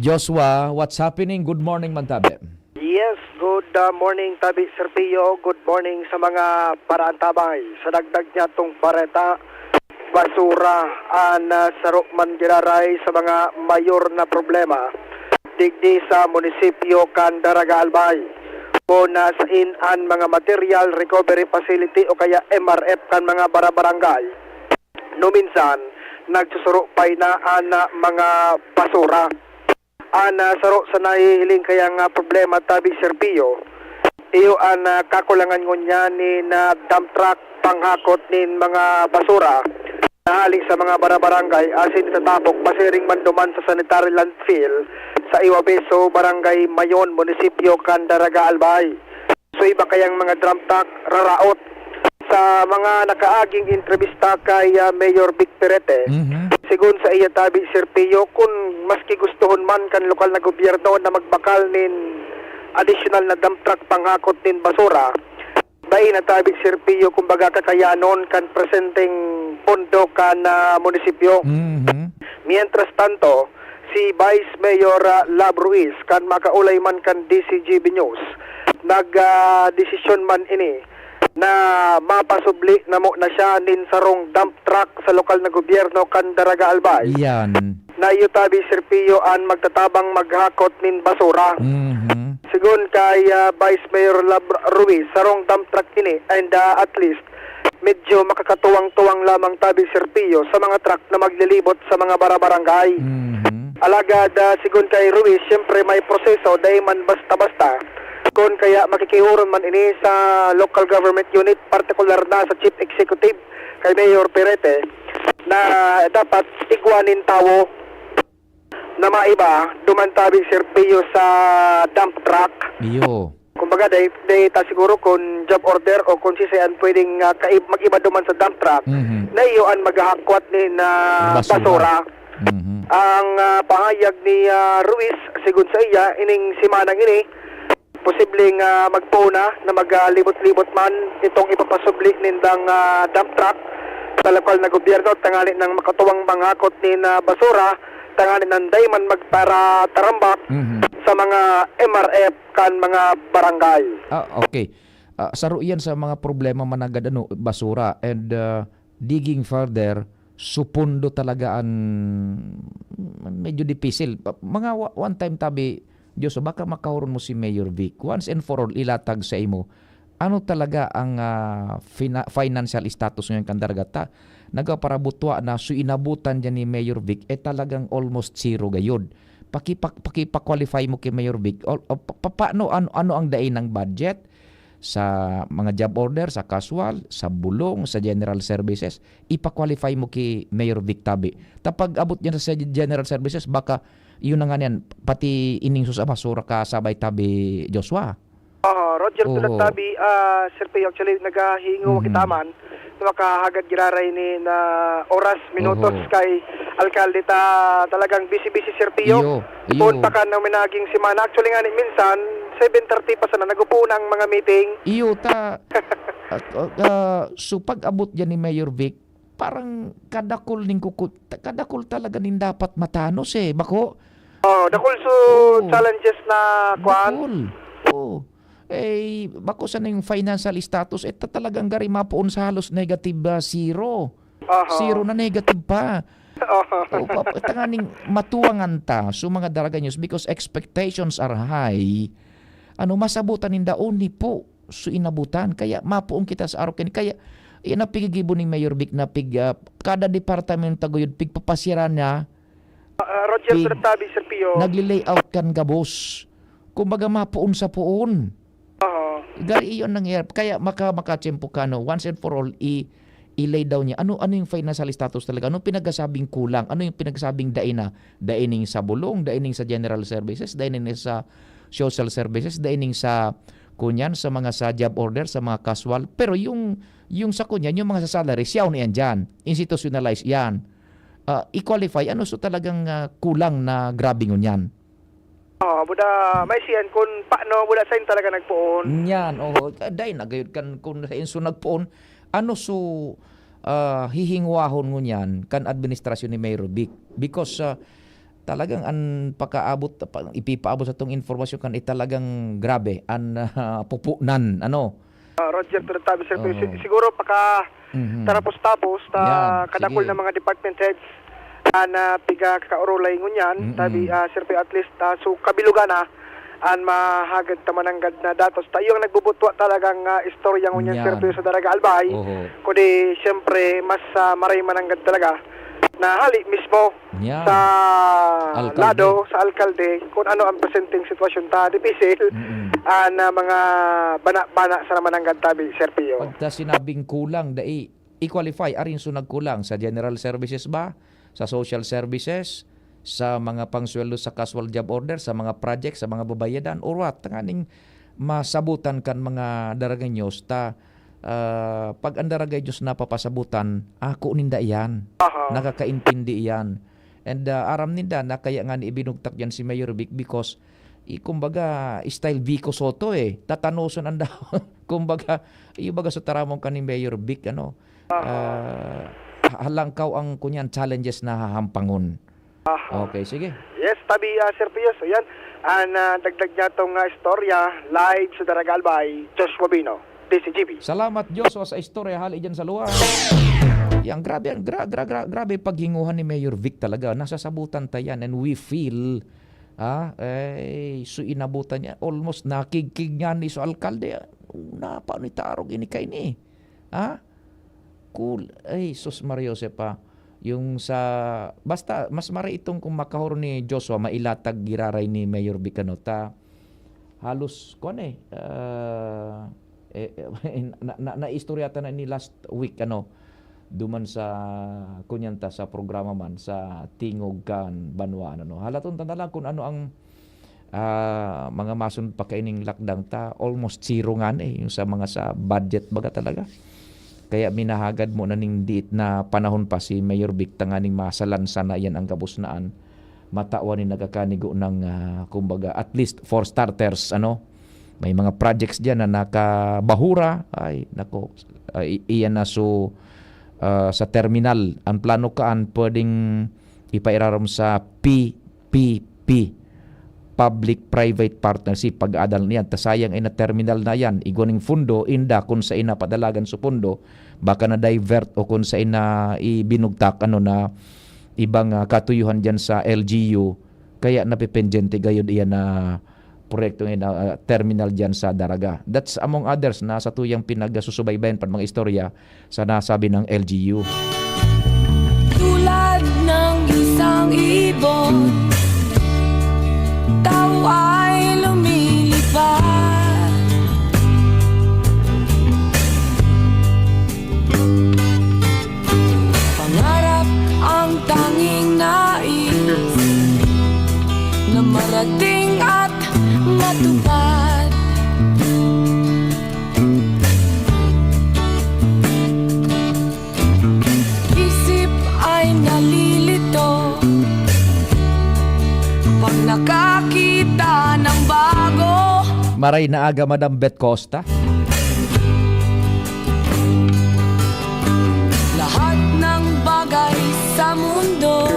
Speaker 2: Joshua, what's happening? Good morning, man tabi.
Speaker 1: Yes, good morning Tabi Serpio. Good morning sa mga paraan tabay. Sa dagdag niya tong bareta, basura sarok man giraray sa mga mayor na problema. Digdi sa munisipyo kan Daraga Albay. O na sa inan mga material recovery facility o kaya MRF kan mga barabarangay. Numinsan, nagsusuro pa na mga basura. Saro sa nahihiling kaya nga problema tabi Serpio. Iyo kakulangan ngunya ni na dump truck panghakot nin mga basura. Nahalik sa mga barabarangay asin tatapok pasiring manduman sa sanitary landfill sa Iwabeso, Barangay Mayon, Munisipyo kan Daraga Albay. So iba kayang mga dump truck raraot sa mga nakaaging entrevista kay Mayor Vic Perete. Sigun sa iya tabi Serpio, kung maski gustuhon man kan lokal na gobyerno na magbakal nin additional na dump truck panghakot nin basura, bay na tabi Serpio kumbaga kakayanon kan presenteng pondo kan munisipyo. Mientras tanto, si Vice Mayor Lab Ruiz kan makaulay man kan DCGB News, nag-desisyon man ini na mapasubli na mo na siya nin sarong dump truck sa lokal na gobyerno kan Daraga Albay.
Speaker 2: Yan.
Speaker 1: Na iyo tabi Serpio magtatabang maghakot nin basura. sigun kay Vice Mayor Ruiz, sarong dump truck ini, and at least, medyo makakatuwang-tuwang lamang tabi Serpio sa mga truck na maglilibot sa mga barabarangay. Alagad, sigun kay Ruiz, siyempre may proseso, dahil man basta-basta, kung kaya makikihuron man ini sa local government unit, particular na sa Chief Executive, kay Mayor Perete, na dapat tigwanin tawo na maiba, dumantabi Serpio sa dump truck.
Speaker 2: Iyo.
Speaker 1: Kumbaga, dahil ta siguro kung job order o kung sisayan pwedeng mag-iba duman sa dump truck, na iyoan maghahakwat ni na basura. Ang pahayag ni Ruiz, sigun sa iya, ining simanang ini, posibleng magpuna na maglibot-libot man itong ipapasubli nindang dump truck sa lokal na gobyerno, tangali ng makatuwang manghakot ni na basura, tangali ng dayman magpara tarambak sa mga MRF kan mga barangay.
Speaker 2: Okay. Saro yan sa mga problema managad basura and digging further, supundo talaga ang medyo dipisil. Mga one time tabi, Diyos, baka makahuron mo si Mayor Vic. Once and for all, ilatag sa imo, ano talaga ang financial status ngayon kandaragata? Nagaparabutua na so inabutan dyan ni Mayor Vic, talagang almost zero gayod. Pakipa-qualify mo kay Mayor Vic. Paano ano ang dain ng budget sa mga job order, sa casual, sa bulong, sa general services? Ipa-qualify mo kay Mayor Vic tabi. Tapag abot niya sa general services, baka yun na nga yan, pati ining sa basura ka sabay tabi Joshua.
Speaker 1: Roger, tulad tabi, Sir Pio, actually nagahingo kitaman, makahagad giraray ni na oras, minutos kay alkalde talagang busy-busy Sir Pio. Doon pa ka na minaging simana. Actually nga minsan, 7:30 pa sana, nagupo na ang mga meeting.
Speaker 2: So pag-abot dyan ni Mayor Vic, parang kadakol talaga nin dapat matanos bako.
Speaker 1: Dakol challenges na kwan.
Speaker 2: Bako sana yung financial status, talagang gari mapuon sa halos negative zero. Zero na negative pa. Tanganing matuwangan ta so mga daraga news because expectations are high. Masabutan ninda ni po so inabutan. Kaya mapuon kita sa araw kaya inapigigibo ni Mayor Vic na kada department taguyod pigpapasiran niya.
Speaker 1: Roger Tratabi, Sir Pio.
Speaker 2: Nagli-layout kan gabos. Kumbaga mapuon sa puon. Gari iyon nangyayari. Kaya makachempo ka once and for all i-lay down niya. Ano yung financial status talaga? Ano pinagsabing kulang? Ano yung pinagsabing daining sa bulong, daining sa general services, daining sa social services, daining sa kunyan, sa mga sa job order, sa mga casual. Pero yung sa kunyan, yung mga sa salaries, yaw na yan dyan. Institutionalize yan. I-qualify, ano so talagang kulang na grabe ngunyan?
Speaker 1: Buda may siyan kung paano buda sa talaga nagpoon.
Speaker 2: Yan, dahil nagayod kan kung sa inso nagpoon, ano so hihingwahon ngunyan kan administrasyon ni Mayor Vic. Because talagang an ipipaabot sa itong informasyon kan talagang grabe, an pupunan,
Speaker 1: Roger, tulad Sir Pio, siguro tarapos-tapos, kadakol ng mga department heads, na piga kaurulay ngunyan tabi Sir Pio, at least so kabilugan an mahagad tamananggad na datos tayo ang nagbubutwa talagang istorya ngunyan Sir Pio sa Daraga Albay kundi siyempre mas maray mananggad talaga na hali mismo sa lado sa alkalde kung ano ang presenting sitwasyon dipisil na mga bana sa mananggad tabi Sir Pio.
Speaker 2: Pagka sinabing kulang i-qualify arin so nagkulang sa general services ba, sa social services, sa mga pangsweldo sa casual job order, sa mga project, sa mga babayadan, or what? Tanganing masabutan kan mga daraganyos pag ang daraganyos napapasabutan, ako ninda iyan. Nakakaintindi iyan. And aram ninda na kaya nga ni ibinugtak yan si Mayor Vic because kumbaga style Vico Soto tatanoson ang daw. Kumbaga ibaga sa taramong ka ni Mayor Vic halangkaw ang kunyan challenges na hahampangon. Okay, sige.
Speaker 1: Yes, tabi Sir Pio. So yan, dagdag niya itong istorya live sa Daraga Albay, Joshua Bino, DCGB.
Speaker 2: Salamat Joshua sa istorya, hali dyan sa luwa. Yang grabe paghinguhan ni Mayor Vic talaga. Nasasabutan tayan and we feel So inabutan niya. Almost nakigkig nga ni so alkalde. Una pa ni tarog ini kay ni. Cool. Sus Mario pa. Yung sa basta mas mari itong kung makahuro ni Joshua mailatag giraray ni Mayor Bicanota. Halos na istoryata na ni last week duman sa kunyanta sa programa man sa Tingog kan Banwaan halaton tanda lang kung ano ang mga masunod pa kaining lakdang ta almost zero nga yung sa mga sa budget baga talaga kaya minahagad mo na ning diit na panahon pa si Mayor Vic tanganing masalansa na yan ang kabusnaan matawan ni nagakanigo ng kumbaga at least for starters may mga projects diyan na nakabahura iyan na sa terminal ang plano kaan pwedeng ipairaram sa PPP Public-Private Partnership pag-aadal niyan tasayang ina terminal na yan iguning fundo inda kung sa ina padalagan sa pundo baka na divert o kung sa ina ibinugtak na ibang katuyuhan diyan sa LGU kaya napipendyente gayud iyan na proyekto na terminal diyan sa Daraga. That's among others na sa tuyang pinagsusubaybayan pa mga istorya sa nasabi ng LGU.
Speaker 3: Tulad ng isang ibon, tao ay lumilipad. Pangarap ang tanging nais na marating at matupad. Isip ay nalilito pag nakakita ng bago.
Speaker 2: Maray na aga Madam Bet Costa.
Speaker 3: Lahat ng bagay sa mundo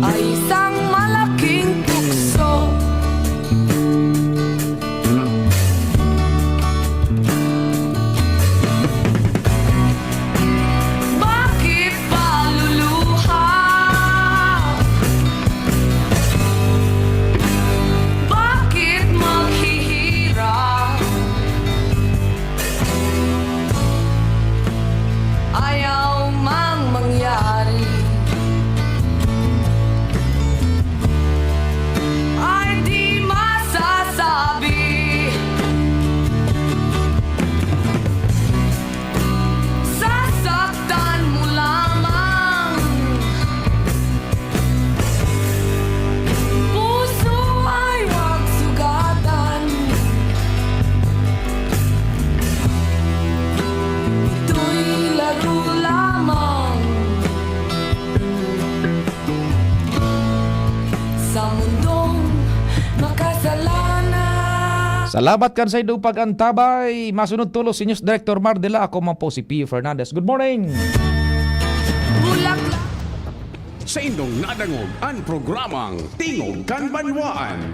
Speaker 3: ay isang malaking tukso. Bakit paluluha? Bakit maghihirap? Ayaw mang mangyari ay di masasabi. Sasaktan mo lamang puso ay huwag sugatan. Ito'y laro lamang sa mundong makasalanan.
Speaker 2: Salamat kan sa idong pag-antabay. Masunod tulos si News Director Mardela. Ako man po si Pio Fernandez. Good morning!
Speaker 15: Sa indong nadangog ang programang Tingog kan Banwaan